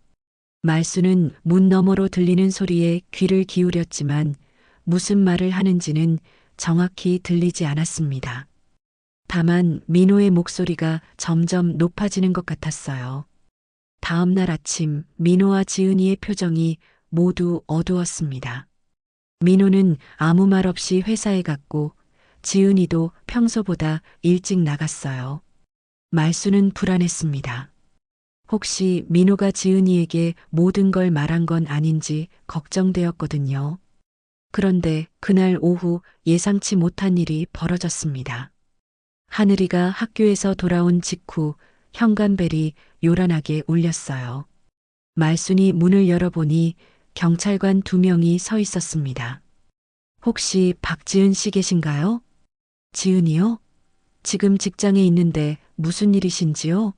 말수는 문 너머로 들리는 소리에 귀를 기울였지만 무슨 말을 하는지는 정확히 들리지 않았습니다. 다만 민호의 목소리가 점점 높아지는 것 같았어요. 다음 날 아침 민호와 지은이의 표정이 모두 어두웠습니다. 민호는 아무 말 없이 회사에 갔고 지은이도 평소보다 일찍 나갔어요. 말수는 불안했습니다. 혹시 민호가 지은이에게 모든 걸 말한 건 아닌지 걱정되었거든요. 그런데 그날 오후 예상치 못한 일이 벌어졌습니다. 하늘이가 학교에서 돌아온 직후 현관벨이 요란하게 울렸어요. 말순이 문을 열어보니 경찰관 2명이 서 있었습니다. 혹시 박지은 씨 계신가요? 지은이요? 지금 직장에 있는데 무슨 일이신지요?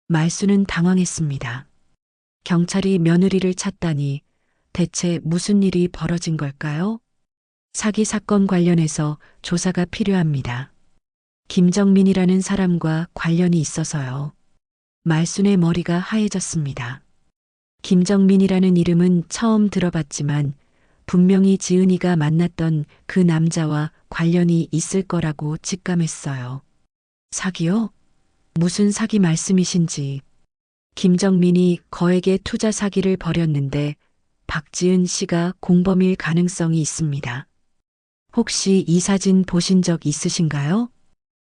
말수는 당황했습니다. 경찰이 며느리를 찾다니 대체 무슨 일이 벌어진 걸까요? 사기 사건 관련해서 조사가 필요합니다. 김정민이라는 사람과 관련이 있어서요. 말순의 머리가 하얘졌습니다. 김정민이라는 이름은 처음 들어봤지만 분명히 지은이가 만났던 그 남자와 관련이 있을 거라고 직감했어요. 사기요? 무슨 사기 말씀이신지. 김정민이 거액의 투자 사기를 벌였는데 박지은 씨가 공범일 가능성이 있습니다. 혹시 이 사진 보신 적 있으신가요?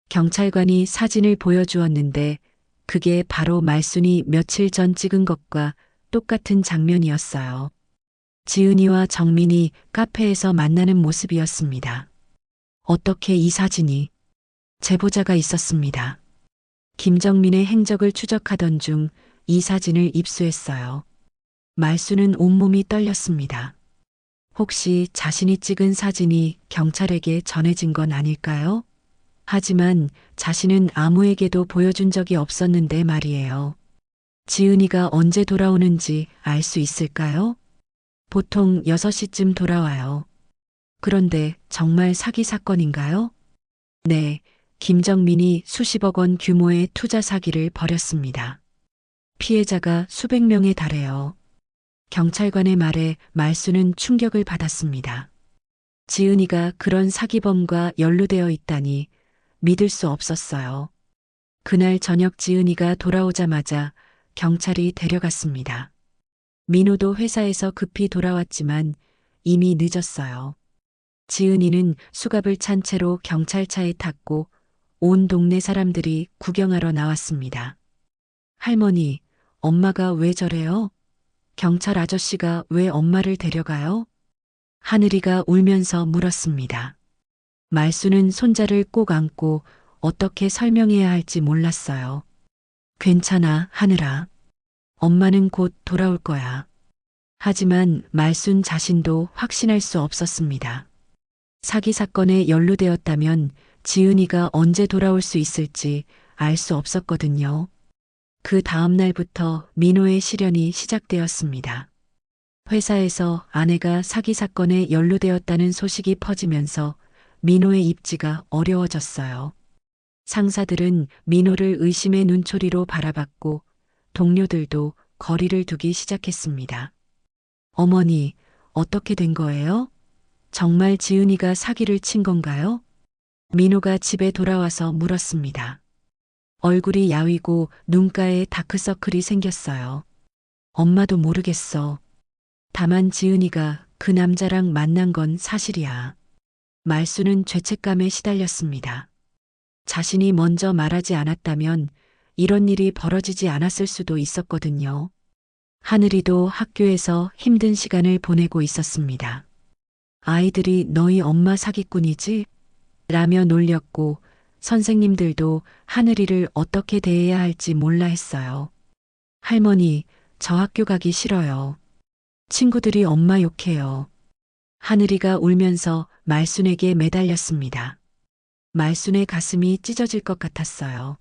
경찰관이 사진을 보여주었는데 그게 바로 말순이 며칠 전 찍은 것과 똑같은 장면이었어요. 지은이와 정민이 카페에서 만나는 모습이었습니다. 어떻게 이 사진이? 제보자가 있었습니다. 김정민의 행적을 추적하던 중 이 사진을 입수했어요. 말수는 온몸이 떨렸습니다. 혹시 자신이 찍은 사진이 경찰에게 전해진 건 아닐까요? 하지만 자신은 아무에게도 보여준 적이 없었는데 말이에요. 지은이가 언제 돌아오는지 알 수 있을까요? 보통 6시쯤 돌아와요. 그런데 정말 사기 사건인가요? 네, 김정민이 수십억 원 규모의 투자 사기를 벌였습니다. 피해자가 수백 명에 달해요. 경찰관의 말에 말수는 충격을 받았습니다. 지은이가 그런 사기범과 연루되어 있다니 믿을 수 없었어요. 그날 저녁 지은이가 돌아오자마자 경찰이 데려갔습니다. 민호도 회사에서 급히 돌아왔지만 이미 늦었어요. 지은이는 수갑을 찬 채로 경찰차에 탔고 온 동네 사람들이 구경하러 나왔습니다. 할머니, 엄마가 왜 저래요? 경찰 아저씨가 왜 엄마를 데려가요? 하늘이가 울면서 물었습니다. 말수는 손자를 꼭 안고 어떻게 설명해야 할지 몰랐어요. 괜찮아, 하늘아. 엄마는 곧 돌아올 거야. 하지만 말순 자신도 확신할 수 없었습니다. 사기 사건에 연루되었다면 지은이가 언제 돌아올 수 있을지 알 수 없었거든요. 그 다음 날부터 민호의 시련이 시작되었습니다. 회사에서 아내가 사기 사건에 연루되었다는 소식이 퍼지면서 민호의 입지가 어려워졌어요. 상사들은 민호를 의심의 눈초리로 바라봤고 동료들도 거리를 두기 시작했습니다. 어머니, 어떻게 된 거예요? 정말 지은이가 사기를 친 건가요? 민호가 집에 돌아와서 물었습니다. 얼굴이 야위고 눈가에 다크서클이 생겼어요. 엄마도 모르겠어. 다만 지은이가 그 남자랑 만난 건 사실이야. 말수는 죄책감에 시달렸습니다. 자신이 먼저 말하지 않았다면 이런 일이 벌어지지 않았을 수도 있었거든요. 하늘이도 학교에서 힘든 시간을 보내고 있었습니다. 아이들이 너희 엄마 사기꾼이지? 라며 놀렸고 선생님들도 하늘이를 어떻게 대해야 할지 몰라 했어요. 할머니, 저 학교 가기 싫어요. 친구들이 엄마 욕해요. 하늘이가 울면서 말순에게 매달렸습니다. 말순의 가슴이 찢어질 것 같았어요.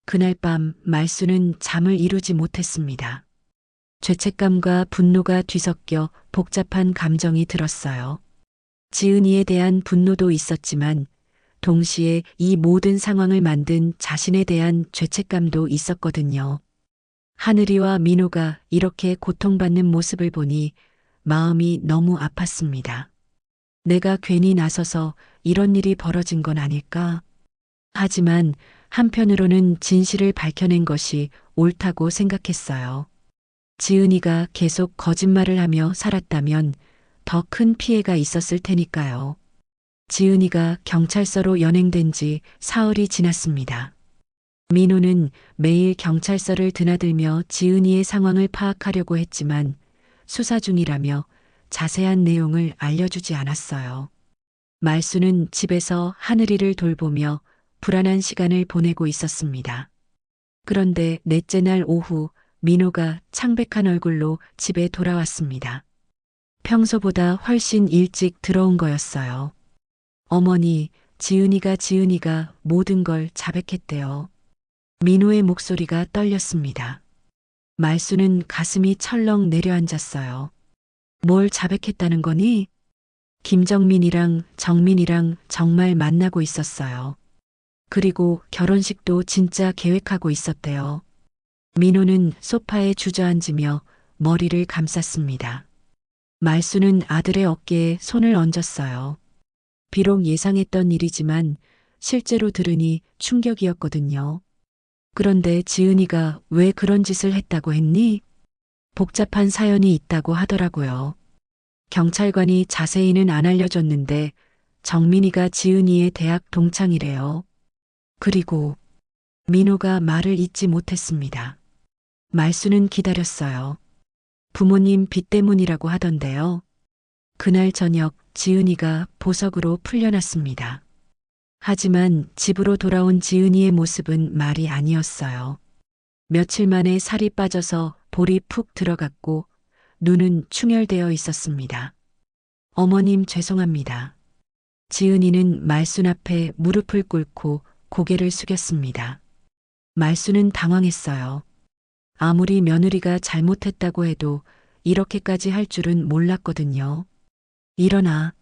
그날 밤 말순은 잠을 이루지 못했습니다. 죄책감과 분노가 뒤섞여 복잡한 감정이 들었어요. 지은이에 대한 분노도 있었지만 동시에 이 모든 상황을 만든 자신에 대한 죄책감도 있었거든요. 하늘이와 민호가 이렇게 고통받는 모습을 보니 마음이 너무 아팠습니다. 내가 괜히 나서서 이런 일이 벌어진 건 아닐까? 하지만 한편으로는 진실을 밝혀낸 것이 옳다고 생각했어요. 지은이가 계속 거짓말을 하며 살았다면 더 큰 피해가 있었을 테니까요. 지은이가 경찰서로 연행된 지 사흘이 지났습니다. 민호는 매일 경찰서를 드나들며 지은이의 상황을 파악하려고 했지만 수사 중이라며 자세한 내용을 알려주지 않았어요. 말수는 집에서 하늘이를 돌보며 불안한 시간을 보내고 있었습니다. 그런데 넷째 날 오후 민호가 창백한 얼굴로 집에 돌아왔습니다. 평소보다 훨씬 일찍 들어온 거였어요. 어머니, 지은이가 모든 걸 자백했대요. 민호의 목소리가 떨렸습니다. 말수는 가슴이 철렁 내려앉았어요. 뭘 자백했다는 거니? 김정민이랑 정민이랑 정말 만나고 있었어요. 그리고 결혼식도 진짜 계획하고 있었대요. 민호는 소파에 주저앉으며 머리를 감쌌습니다. 말수는 아들의 어깨에 손을 얹었어요. 비록 예상했던 일이지만 실제로 들으니 충격이었거든요. 그런데 지은이가 왜 그런 짓을 했다고 했니? 복잡한 사연이 있다고 하더라고요. 경찰관이 자세히는 안 알려줬는데 정민이가 지은이의 대학 동창이래요. 그리고 민호가 말을 잇지 못했습니다. 말수는 기다렸어요. 부모님 빚 때문이라고 하던데요. 그날 저녁 지은이가 보석으로 풀려났습니다. 하지만 집으로 돌아온 지은이의 모습은 말이 아니었어요. 며칠 만에 살이 빠져서 볼이 푹 들어갔고 눈은 충혈되어 있었습니다. 어머님 죄송합니다. 지은이는 말순 앞에 무릎을 꿇고 고개를 숙였습니다. 말순은 당황했어요. 아무리 며느리가 잘못했다고 해도 이렇게까지 할 줄은 몰랐거든요. 일어나.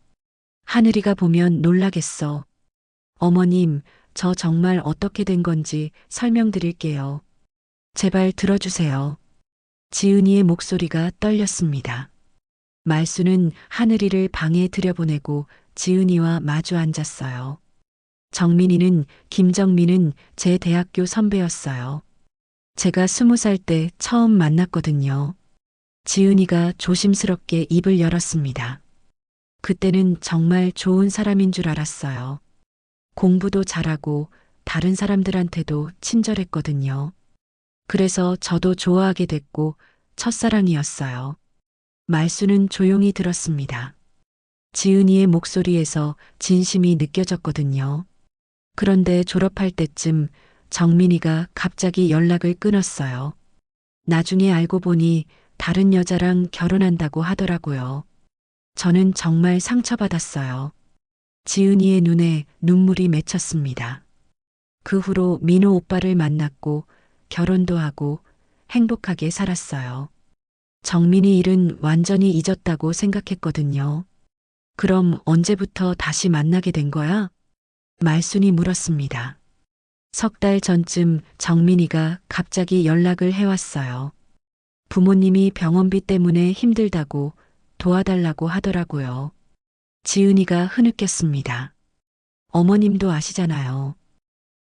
하늘이가 보면 놀라겠어. 어머님, 저 정말 어떻게 된 건지 설명드릴게요. 제발 들어주세요. 지은이의 목소리가 떨렸습니다. 말수는 하늘이를 방에 들여보내고 지은이와 마주 앉았어요. 정민이는, 김정민은 제 대학교 선배였어요. 제가 20살 때 처음 만났거든요. 지은이가 조심스럽게 입을 열었습니다. 그때는 정말 좋은 사람인 줄 알았어요. 공부도 잘하고 다른 사람들한테도 친절했거든요. 그래서 저도 좋아하게 됐고 첫사랑이었어요. 말수는 조용히 들었습니다. 지은이의 목소리에서 진심이 느껴졌거든요. 그런데 졸업할 때쯤 정민이가 갑자기 연락을 끊었어요. 나중에 알고 보니 다른 여자랑 결혼한다고 하더라고요. 저는 정말 상처받았어요. 지은이의 눈에 눈물이 맺혔습니다. 그 후로 민호 오빠를 만났고 결혼도 하고 행복하게 살았어요. 정민이 일은 완전히 잊었다고 생각했거든요. 그럼 언제부터 다시 만나게 된 거야? 말순이 물었습니다. 3달 전쯤 정민이가 갑자기 연락을 해왔어요. 부모님이 병원비 때문에 힘들다고 도와달라고 하더라고요. 지은이가 흐느꼈습니다. 어머님도 아시잖아요.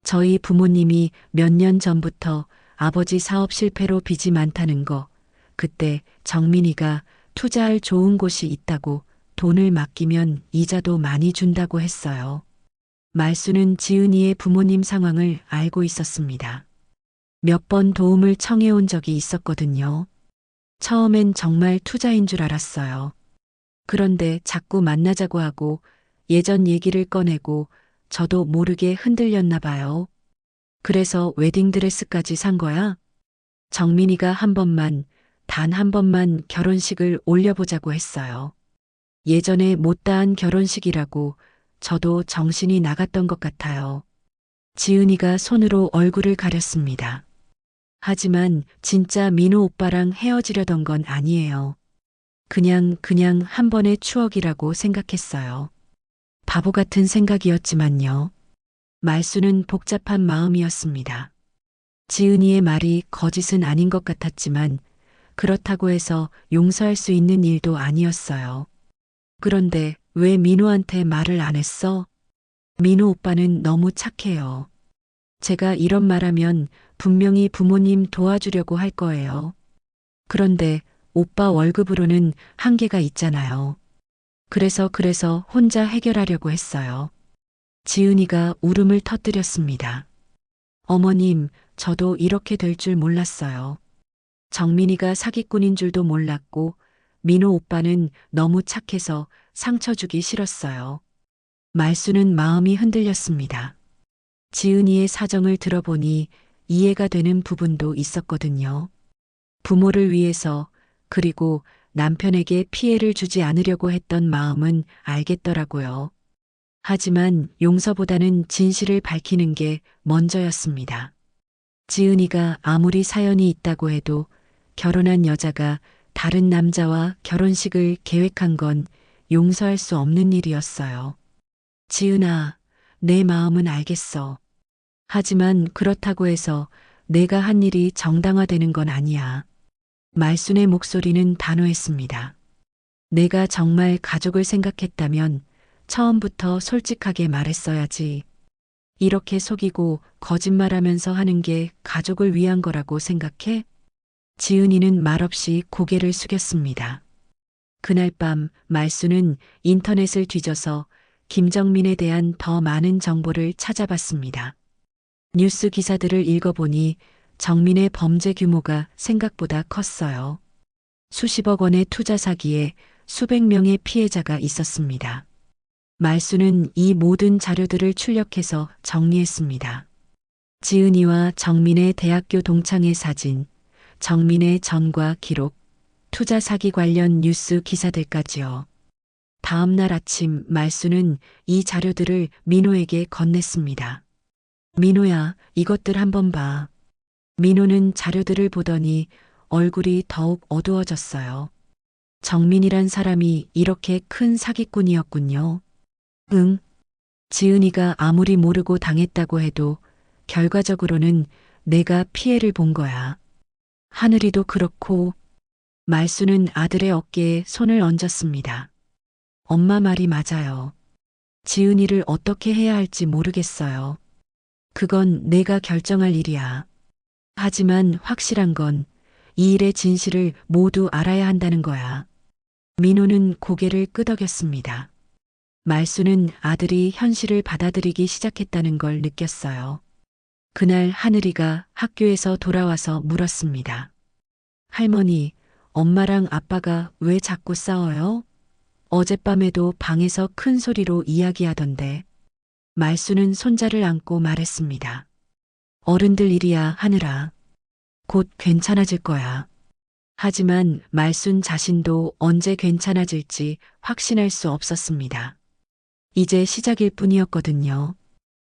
저희 부모님이 몇 년 전부터 아버지 사업 실패로 빚이 많다는 거, 그때 정민이가 투자할 좋은 곳이 있다고 돈을 맡기면 이자도 많이 준다고 했어요. 말수는 지은이의 부모님 상황을 알고 있었습니다. 몇 번 도움을 청해온 적이 있었거든요. 처음엔 정말 투자인 줄 알았어요. 그런데 자꾸 만나자고 하고 예전 얘기를 꺼내고 저도 모르게 흔들렸나 봐요. 그래서 웨딩드레스까지 산 거야? 정민이가 한 번만, 단 한 번만 결혼식을 올려보자고 했어요. 예전에 못다한 결혼식이라고 저도 정신이 나갔던 것 같아요. 지은이가 손으로 얼굴을 가렸습니다. 하지만 진짜 민호 오빠랑 헤어지려던 건 아니에요. 그냥 한 번의 추억이라고 생각했어요. 바보 같은 생각이었지만요. 말수는 복잡한 마음이었습니다. 지은이의 말이 거짓은 아닌 것 같았지만 그렇다고 해서 용서할 수 있는 일도 아니었어요. 그런데 왜 민호한테 말을 안 했어? 민호 오빠는 너무 착해요. 제가 이런 말하면 분명히 부모님 도와주려고 할 거예요. 그런데 오빠 월급으로는 한계가 있잖아요. 그래서 혼자 해결하려고 했어요. 지은이가 울음을 터뜨렸습니다. 어머님, 저도 이렇게 될 줄 몰랐어요. 정민이가 사기꾼인 줄도 몰랐고 민호 오빠는 너무 착해서 상처 주기 싫었어요. 말수는 마음이 흔들렸습니다. 지은이의 사정을 들어보니 이해가 되는 부분도 있었거든요. 부모를 위해서 그리고 남편에게 피해를 주지 않으려고 했던 마음은 알겠더라고요. 하지만 용서보다는 진실을 밝히는 게 먼저였습니다. 지은이가 아무리 사연이 있다고 해도 결혼한 여자가 다른 남자와 결혼식을 계획한 건 용서할 수 없는 일이었어요. 지은아, 내 마음은 알겠어. 하지만 그렇다고 해서 내가 한 일이 정당화되는 건 아니야. 말순의 목소리는 단호했습니다. 내가 정말 가족을 생각했다면 처음부터 솔직하게 말했어야지. 이렇게 속이고 거짓말하면서 하는 게 가족을 위한 거라고 생각해? 지은이는 말없이 고개를 숙였습니다. 그날 밤 말수는 인터넷을 뒤져서 김정민에 대한 더 많은 정보를 찾아봤습니다. 뉴스 기사들을 읽어보니 정민의 범죄 규모가 생각보다 컸어요. 수십억 원의 투자 사기에 수백 명의 피해자가 있었습니다. 말수는 이 모든 자료들을 출력해서 정리했습니다. 지은이와 정민의 대학교 동창회 사진, 정민의 전과 기록, 투자 사기 관련 뉴스 기사들까지요. 다음 날 아침 말수는 이 자료들을 민호에게 건넸습니다. 민호야, 이것들 한번 봐. 민호는 자료들을 보더니 얼굴이 더욱 어두워졌어요. 정민이란 사람이 이렇게 큰 사기꾼이었군요. 응. 지은이가 아무리 모르고 당했다고 해도 결과적으로는 내가 피해를 본 거야. 하늘이도 그렇고. 말수는 아들의 어깨에 손을 얹었습니다. 엄마 말이 맞아요. 지은이를 어떻게 해야 할지 모르겠어요. 그건 내가 결정할 일이야. 하지만 확실한 건 이 일의 진실을 모두 알아야 한다는 거야. 민호는 고개를 끄덕였습니다. 말수는 아들이 현실을 받아들이기 시작했다는 걸 느꼈어요. 그날 하늘이가 학교에서 돌아와서 물었습니다. 할머니, 엄마랑 아빠가 왜 자꾸 싸워요? 어젯밤에도 방에서 큰 소리로 이야기하던데. 말수는 손자를 안고 말했습니다. 어른들 일이야 하느라. 곧 괜찮아질 거야. 하지만 말순 자신도 언제 괜찮아질지 확신할 수 없었습니다. 이제 시작일 뿐이었거든요.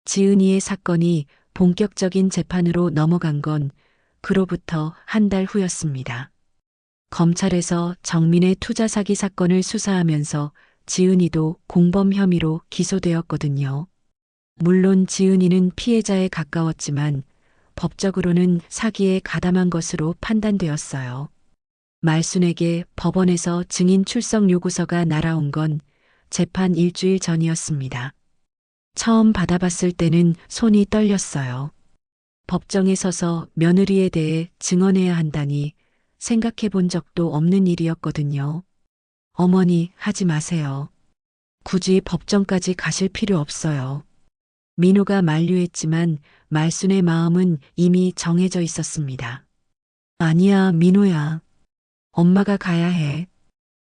지은이의 사건이 본격적인 재판으로 넘어간 건 그로부터 한 달 후였습니다. 검찰에서 정민의 투자 사기 사건을 수사하면서 지은이도 공범 혐의로 기소되었거든요. 물론 지은이는 피해자에 가까웠지만 법적으로는 사기에 가담한 것으로 판단되었어요. 말순에게 법원에서 증인 출석 요구서가 날아온 건 재판 일주일 전이었습니다. 처음 받아봤을 때는 손이 떨렸어요. 법정에 서서 며느리에 대해 증언해야 한다니 생각해 본 적도 없는 일이었거든요. 어머니, 하지 마세요. 굳이 법정까지 가실 필요 없어요. 민호가 만류했지만 말순의 마음은 이미 정해져 있었습니다. 아니야, 민호야. 엄마가 가야 해.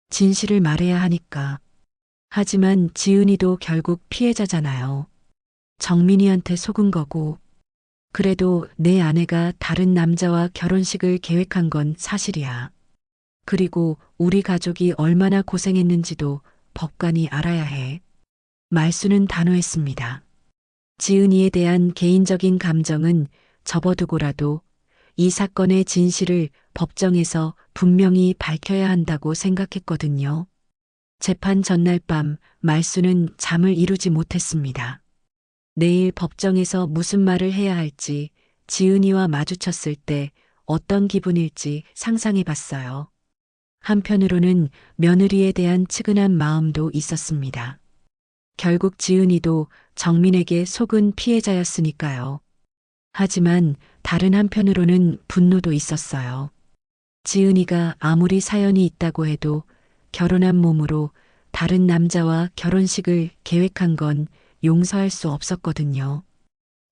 진실을 말해야 하니까. 하지만 지은이도 결국 피해자잖아요. 정민이한테 속은 거고. 그래도 내 아내가 다른 남자와 결혼식을 계획한 건 사실이야. 그리고 우리 가족이 얼마나 고생했는지도 법관이 알아야 해. 말수는 단호했습니다. 지은이에 대한 개인적인 감정은 접어두고라도 이 사건의 진실을 법정에서 분명히 밝혀야 한다고 생각했거든요. 재판 전날 밤 말수는 잠을 이루지 못했습니다. 내일 법정에서 무슨 말을 해야 할지, 지은이와 마주쳤을 때 어떤 기분일지 상상해 봤어요. 한편으로는 며느리에 대한 측은한 마음도 있었습니다. 결국 지은이도 정민에게 속은 피해자였으니까요. 하지만 다른 한편으로는 분노도 있었어요. 지은이가 아무리 사연이 있다고 해도 결혼한 몸으로 다른 남자와 결혼식을 계획한 건 용서할 수 없었거든요.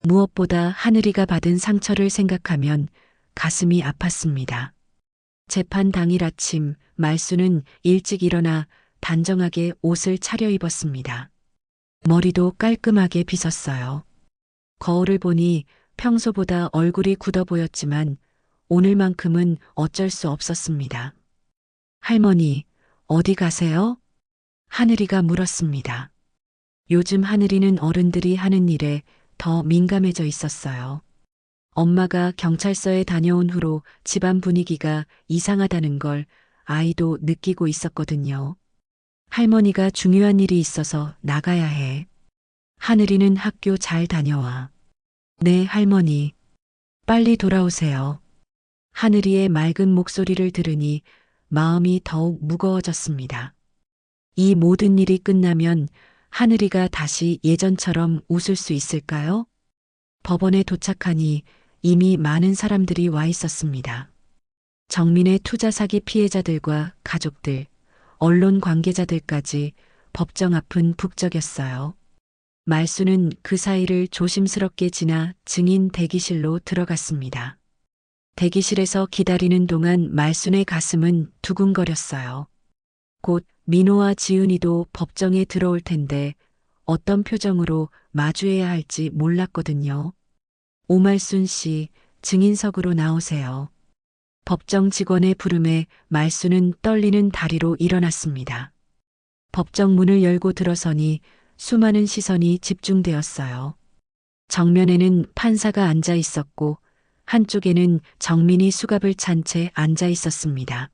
무엇보다 하늘이가 받은 상처를 생각하면 가슴이 아팠습니다. 재판 당일 아침 말수는 일찍 일어나 단정하게 옷을 차려입었습니다. 머리도 깔끔하게 빗었어요. 거울을 보니 평소보다 얼굴이 굳어 보였지만 오늘만큼은 어쩔 수 없었습니다. 할머니, 어디 가세요? 하늘이가 물었습니다. 요즘 하늘이는 어른들이 하는 일에 더 민감해져 있었어요. 엄마가 경찰서에 다녀온 후로 집안 분위기가 이상하다는 걸 아이도 느끼고 있었거든요. 할머니가 중요한 일이 있어서 나가야 해. 하늘이는 학교 잘 다녀와. 네, 할머니. 빨리 돌아오세요. 하늘이의 맑은 목소리를 들으니 마음이 더욱 무거워졌습니다. 이 모든 일이 끝나면 하늘이가 다시 예전처럼 웃을 수 있을까요? 법원에 도착하니 이미 많은 사람들이 와 있었습니다. 정민의 투자 사기 피해자들과 가족들, 언론 관계자들까지 법정 앞은 북적였어요. 말수는 그 사이를 조심스럽게 지나 증인 대기실로 들어갔습니다. 대기실에서 기다리는 동안 말순의 가슴은 두근거렸어요. 곧 민호와 지은이도 법정에 들어올 텐데 어떤 표정으로 마주해야 할지 몰랐거든요. 오말순 씨, 증인석으로 나오세요. 법정 직원의 부름에 말수는 떨리는 다리로 일어났습니다. 법정 문을 열고 들어서니 수많은 시선이 집중되었어요. 정면에는 판사가 앉아 있었고 한쪽에는 정민이 수갑을 찬 채 앉아 있었습니다.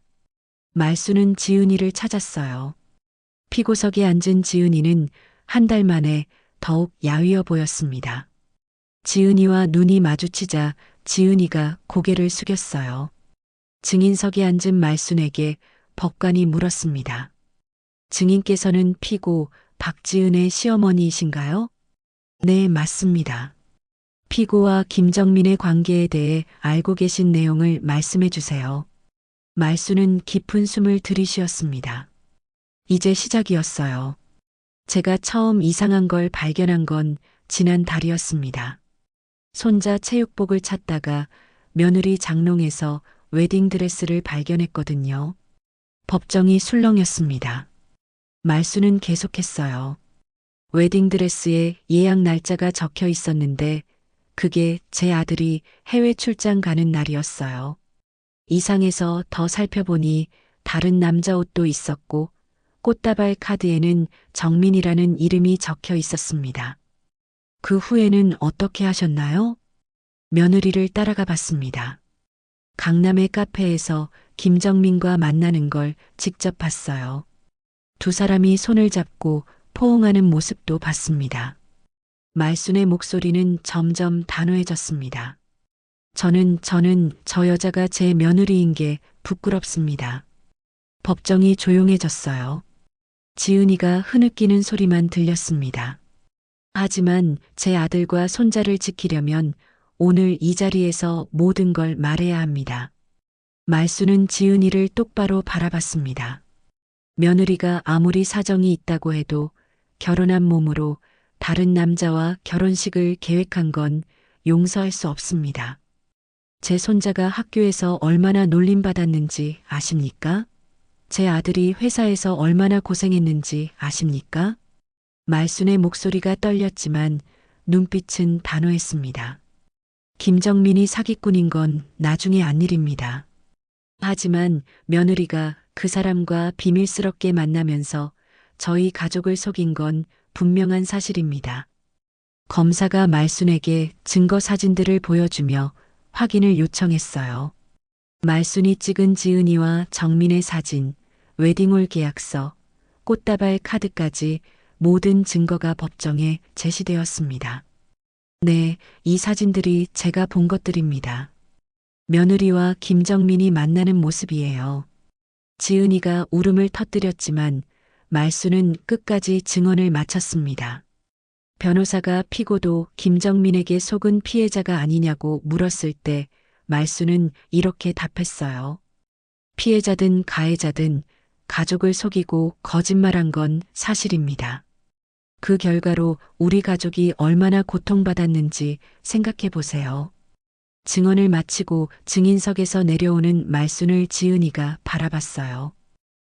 말수는 지은이를 찾았어요. 피고석에 앉은 지은이는 한 달 만에 더욱 야위어 보였습니다. 지은이와 눈이 마주치자 지은이가 고개를 숙였어요. 증인석에 앉은 말순에게 법관이 물었습니다. 증인께서는 피고 박지은의 시어머니이신가요? 네, 맞습니다. 피고와 김정민의 관계에 대해 알고 계신 내용을 말씀해 주세요. 말수는 깊은 숨을 들이쉬었습니다. 이제 시작이었어요. 제가 처음 이상한 걸 발견한 건 지난 달이었습니다. 손자 체육복을 찾다가 며느리 장롱에서 웨딩드레스를 발견했거든요. 법정이 술렁였습니다. 말수는 계속했어요. 웨딩드레스에 예약 날짜가 적혀 있었는데 그게 제 아들이 해외 출장 가는 날이었어요. 이상해서 더 살펴보니 다른 남자 옷도 있었고 꽃다발 카드에는 정민이라는 이름이 적혀 있었습니다. 그 후에는 어떻게 하셨나요? 며느리를 따라가 봤습니다. 강남의 카페에서 김정민과 만나는 걸 직접 봤어요. 두 사람이 손을 잡고 포옹하는 모습도 봤습니다. 말순의 목소리는 점점 단호해졌습니다. 저는 저 여자가 제 며느리인 게 부끄럽습니다. 법정이 조용해졌어요. 지은이가 흐느끼는 소리만 들렸습니다. 하지만 제 아들과 손자를 지키려면 오늘 이 자리에서 모든 걸 말해야 합니다. 말수는 지은이를 똑바로 바라봤습니다. 며느리가 아무리 사정이 있다고 해도 결혼한 몸으로 다른 남자와 결혼식을 계획한 건 용서할 수 없습니다. 제 손자가 학교에서 얼마나 놀림받았는지 아십니까? 제 아들이 회사에서 얼마나 고생했는지 아십니까? 말순의 목소리가 떨렸지만 눈빛은 단호했습니다. 김정민이 사기꾼인 건 나중에 안 일입니다. 하지만 며느리가 그 사람과 비밀스럽게 만나면서 저희 가족을 속인 건 분명한 사실입니다. 검사가 말순에게 증거 사진들을 보여주며 확인을 요청했어요. 말순이 찍은 지은이와 정민의 사진, 웨딩홀 계약서, 꽃다발 카드까지 모든 증거가 법정에 제시되었습니다. 네, 이 사진들이 제가 본 것들입니다. 며느리와 김정민이 만나는 모습이에요. 지은이가 울음을 터뜨렸지만 말수는 끝까지 증언을 마쳤습니다. 변호사가 피고도 김정민에게 속은 피해자가 아니냐고 물었을 때 말수는 이렇게 답했어요. 피해자든 가해자든 가족을 속이고 거짓말한 건 사실입니다. 그 결과로 우리 가족이 얼마나 고통받았는지 생각해 보세요. 증언을 마치고 증인석에서 내려오는 말순을 지은이가 바라봤어요.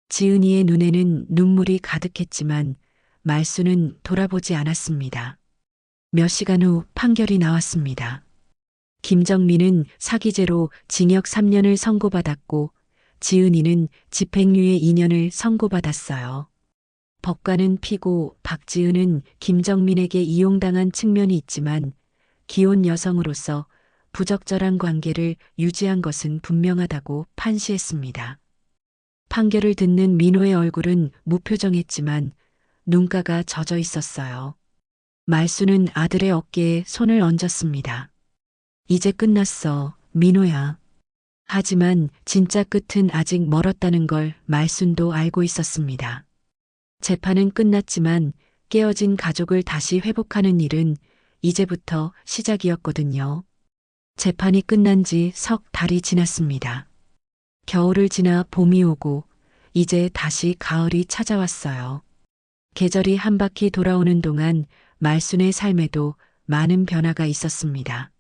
지은이의 눈에는 눈물이 가득했지만 말순은 돌아보지 않았습니다. 몇 시간 후 판결이 나왔습니다. 김정민은 사기죄로 징역 3년을 선고받았고 지은이는 집행유예 2년을 선고받았어요. 법관은 피고 박지은은 김정민에게 이용당한 측면이 있지만 기혼 여성으로서 부적절한 관계를 유지한 것은 분명하다고 판시했습니다. 판결을 듣는 민호의 얼굴은 무표정했지만 눈가가 젖어 있었어요. 말수는 아들의 어깨에 손을 얹었습니다. 이제 끝났어, 민호야. 하지만 진짜 끝은 아직 멀었다는 걸 말순도 알고 있었습니다. 재판은 끝났지만 깨어진 가족을 다시 회복하는 일은 이제부터 시작이었거든요. 재판이 끝난 지 석 달이 지났습니다. 겨울을 지나 봄이 오고 이제 다시 가을이 찾아왔어요. 계절이 한 바퀴 돌아오는 동안 말순의 삶에도 많은 변화가 있었습니다.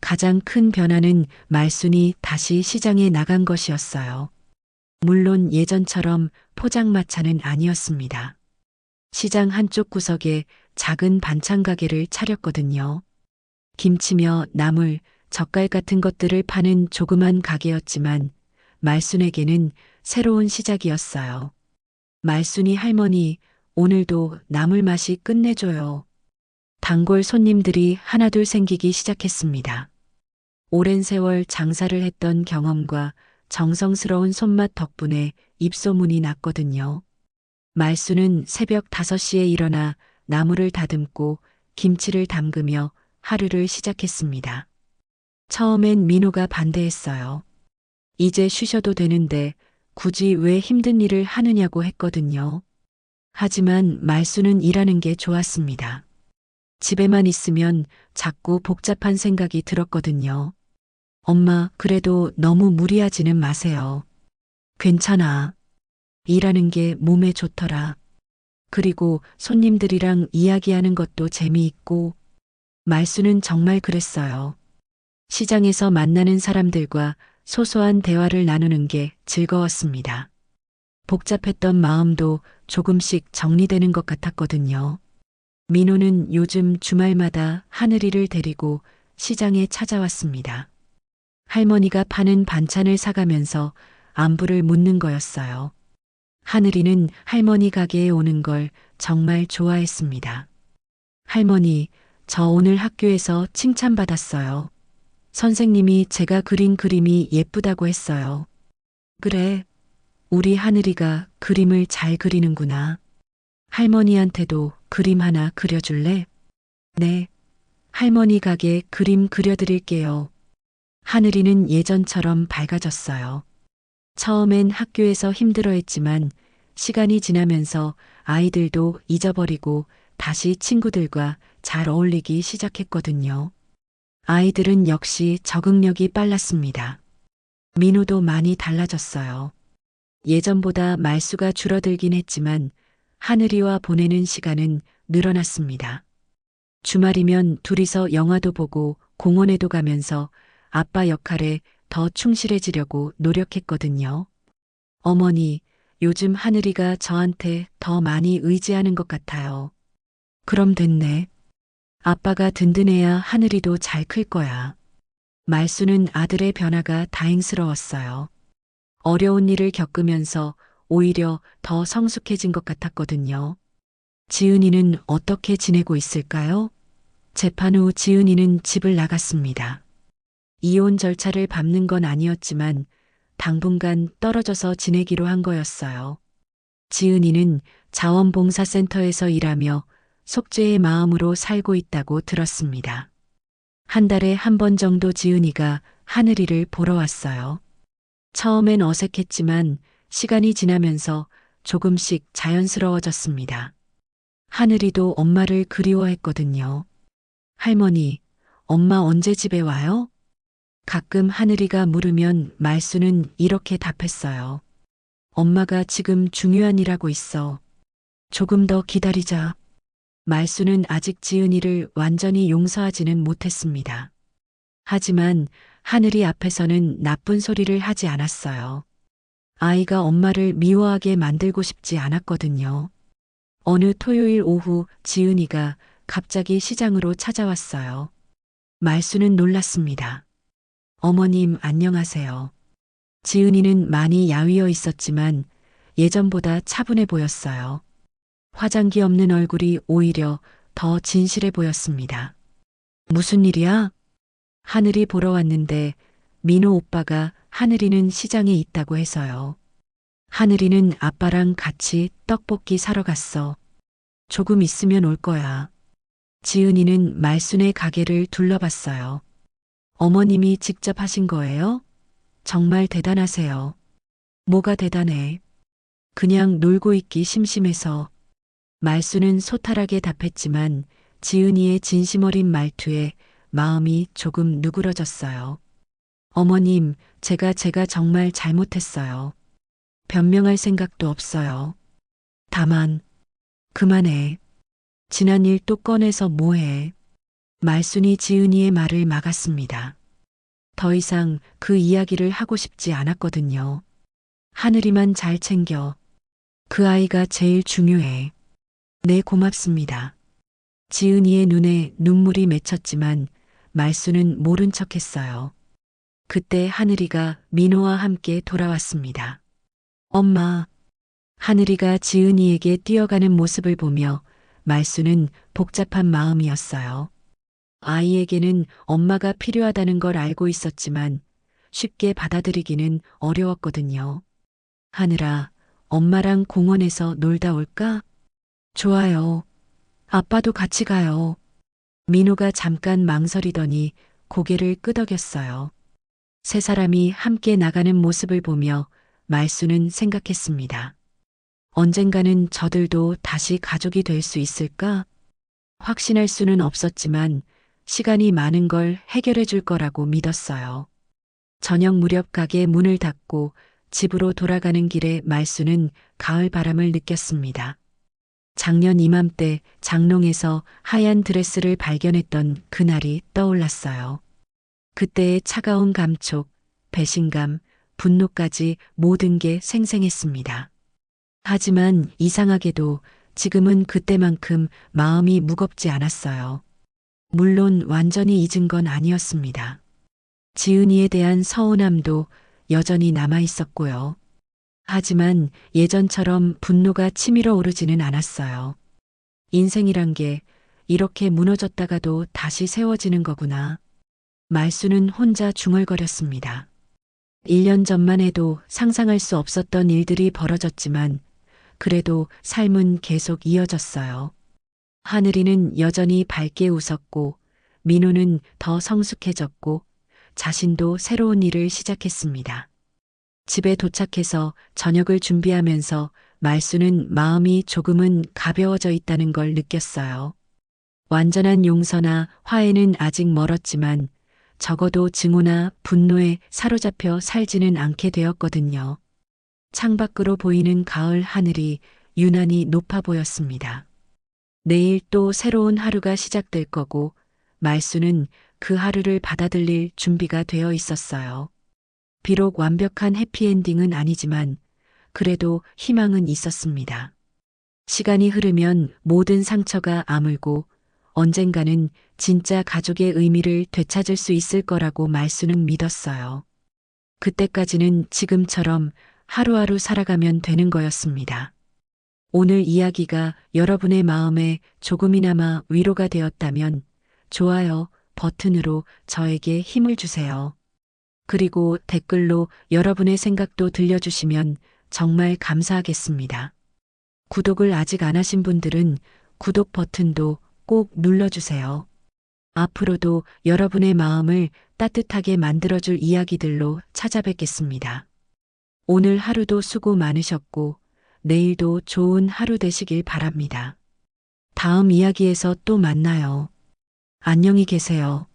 가장 큰 변화는 말순이 다시 시장에 나간 것이었어요. 물론 예전처럼 포장마차는 아니었습니다. 시장 한쪽 구석에 작은 반찬 가게를 차렸거든요. 김치며 나물, 젓갈 같은 것들을 파는 조그만 가게였지만 말순에게는 새로운 시작이었어요. 말순이 할머니, 오늘도 나물 맛이 끝내줘요. 단골 손님들이 하나둘 생기기 시작했습니다. 오랜 세월 장사를 했던 경험과 정성스러운 손맛 덕분에 입소문이 났거든요. 말수는 새벽 5시에 일어나 나물을 다듬고 김치를 담그며 하루를 시작했습니다. 처음엔 민호가 반대했어요. 이제 쉬셔도 되는데 굳이 왜 힘든 일을 하느냐고 했거든요. 하지만 말수는 일하는 게 좋았습니다. 집에만 있으면 자꾸 복잡한 생각이 들었거든요. 엄마, 그래도 너무 무리하지는 마세요. 괜찮아. 일하는 게 몸에 좋더라. 그리고 손님들이랑 이야기하는 것도 재미있고, 말수는 정말 그랬어요. 시장에서 만나는 사람들과 소소한 대화를 나누는 게 즐거웠습니다. 복잡했던 마음도 조금씩 정리되는 것 같았거든요. 민호는 요즘 주말마다 하늘이를 데리고 시장에 찾아왔습니다. 할머니가 파는 반찬을 사가면서 안부를 묻는 거였어요. 하늘이는 할머니 가게에 오는 걸 정말 좋아했습니다. 할머니, 저 오늘 학교에서 칭찬받았어요. 선생님이 제가 그린 그림이 예쁘다고 했어요. 그래, 우리 하늘이가 그림을 잘 그리는구나. 할머니한테도 그림 하나 그려줄래? 네, 할머니 가게 그림 그려드릴게요. 하늘이는 예전처럼 밝아졌어요. 처음엔 학교에서 힘들어했지만 시간이 지나면서 아이들도 잊어버리고 다시 친구들과 잘 어울리기 시작했거든요. 아이들은 역시 적응력이 빨랐습니다. 민호도 많이 달라졌어요. 예전보다 말수가 줄어들긴 했지만 하늘이와 보내는 시간은 늘어났습니다. 주말이면 둘이서 영화도 보고 공원에도 가면서 아빠 역할에 더 충실해지려고 노력했거든요. 어머니, 요즘 하늘이가 저한테 더 많이 의지하는 것 같아요. 그럼 됐네. 아빠가 든든해야 하늘이도 잘 클 거야. 말수는 아들의 변화가 다행스러웠어요. 어려운 일을 겪으면서 오히려 더 성숙해진 것 같았거든요. 지은이는 어떻게 지내고 있을까요? 재판 후 지은이는 집을 나갔습니다. 이혼 절차를 밟는 건 아니었지만 당분간 떨어져서 지내기로 한 거였어요. 지은이는 자원봉사센터에서 일하며 속죄의 마음으로 살고 있다고 들었습니다. 한 달에 한 번 정도 지은이가 하늘이를 보러 왔어요. 처음엔 어색했지만 시간이 지나면서 조금씩 자연스러워졌습니다. 하늘이도 엄마를 그리워했거든요. 할머니, 엄마 언제 집에 와요? 가끔 하늘이가 물으면 말수는 이렇게 답했어요. 엄마가 지금 중요한 일 하고 있어. 조금 더 기다리자. 말수는 아직 지은이를 완전히 용서하지는 못했습니다. 하지만 하늘이 앞에서는 나쁜 소리를 하지 않았어요. 아이가 엄마를 미워하게 만들고 싶지 않았거든요. 어느 토요일 오후 지은이가 갑자기 시장으로 찾아왔어요. 말수는 놀랐습니다. 어머님 안녕하세요. 지은이는 많이 야위어 있었지만 예전보다 차분해 보였어요. 화장기 없는 얼굴이 오히려 더 진실해 보였습니다. 무슨 일이야? 하늘이 보러 왔는데 민호 오빠가 하늘이는 시장에 있다고 해서요. 하늘이는 아빠랑 같이 떡볶이 사러 갔어. 조금 있으면 올 거야. 지은이는 말순의 가게를 둘러봤어요. 어머님이 직접 하신 거예요? 정말 대단하세요. 뭐가 대단해? 그냥 놀고 있기 심심해서. 말수는 소탈하게 답했지만 지은이의 진심 어린 말투에 마음이 조금 누그러졌어요. 어머님, 제가 정말 잘못했어요. 변명할 생각도 없어요. 다만, 그만해. 지난 일 또 꺼내서 뭐해. 말순이 지은이의 말을 막았습니다. 더 이상 그 이야기를 하고 싶지 않았거든요. 하늘이만 잘 챙겨. 그 아이가 제일 중요해. 네, 고맙습니다. 지은이의 눈에 눈물이 맺혔지만 말수는 모른 척했어요. 그때 하늘이가 민호와 함께 돌아왔습니다. 엄마. 하늘이가 지은이에게 뛰어가는 모습을 보며 말수는 복잡한 마음이었어요. 아이에게는 엄마가 필요하다는 걸 알고 있었지만 쉽게 받아들이기는 어려웠거든요. 하늘아, 엄마랑 공원에서 놀다 올까? 좋아요. 아빠도 같이 가요. 민호가 잠깐 망설이더니 고개를 끄덕였어요. 세 사람이 함께 나가는 모습을 보며 말수는 생각했습니다. 언젠가는 저들도 다시 가족이 될 수 있을까? 확신할 수는 없었지만 시간이 많은 걸 해결해 줄 거라고 믿었어요. 저녁 무렵 가게 문을 닫고 집으로 돌아가는 길에 말수는 가을 바람을 느꼈습니다. 작년 이맘때 장롱에서 하얀 드레스를 발견했던 그날이 떠올랐어요. 그때의 차가운 감촉, 배신감, 분노까지 모든 게 생생했습니다. 하지만 이상하게도 지금은 그때만큼 마음이 무겁지 않았어요. 물론 완전히 잊은 건 아니었습니다. 지은이에 대한 서운함도 여전히 남아 있었고요. 하지만 예전처럼 분노가 치밀어 오르지는 않았어요. 인생이란 게 이렇게 무너졌다가도 다시 세워지는 거구나. 말수는 혼자 중얼거렸습니다. 1년 전만 해도 상상할 수 없었던 일들이 벌어졌지만 그래도 삶은 계속 이어졌어요. 하늘이는 여전히 밝게 웃었고 민호는 더 성숙해졌고 자신도 새로운 일을 시작했습니다. 집에 도착해서 저녁을 준비하면서 말수는 마음이 조금은 가벼워져 있다는 걸 느꼈어요. 완전한 용서나 화해는 아직 멀었지만 적어도 증오나 분노에 사로잡혀 살지는 않게 되었거든요. 창밖으로 보이는 가을 하늘이 유난히 높아 보였습니다. 내일 또 새로운 하루가 시작될 거고 말수는 그 하루를 받아들일 준비가 되어 있었어요. 비록 완벽한 해피엔딩은 아니지만 그래도 희망은 있었습니다. 시간이 흐르면 모든 상처가 아물고 언젠가는 진짜 가족의 의미를 되찾을 수 있을 거라고 말수는 믿었어요. 그때까지는 지금처럼 하루하루 살아가면 되는 거였습니다. 오늘 이야기가 여러분의 마음에 조금이나마 위로가 되었다면 좋아요 버튼으로 저에게 힘을 주세요. 그리고 댓글로 여러분의 생각도 들려주시면 정말 감사하겠습니다. 구독을 아직 안 하신 분들은 구독 버튼도 꼭 눌러주세요. 앞으로도 여러분의 마음을 따뜻하게 만들어줄 이야기들로 찾아뵙겠습니다. 오늘 하루도 수고 많으셨고 내일도 좋은 하루 되시길 바랍니다. 다음 이야기에서 또 만나요. 안녕히 계세요.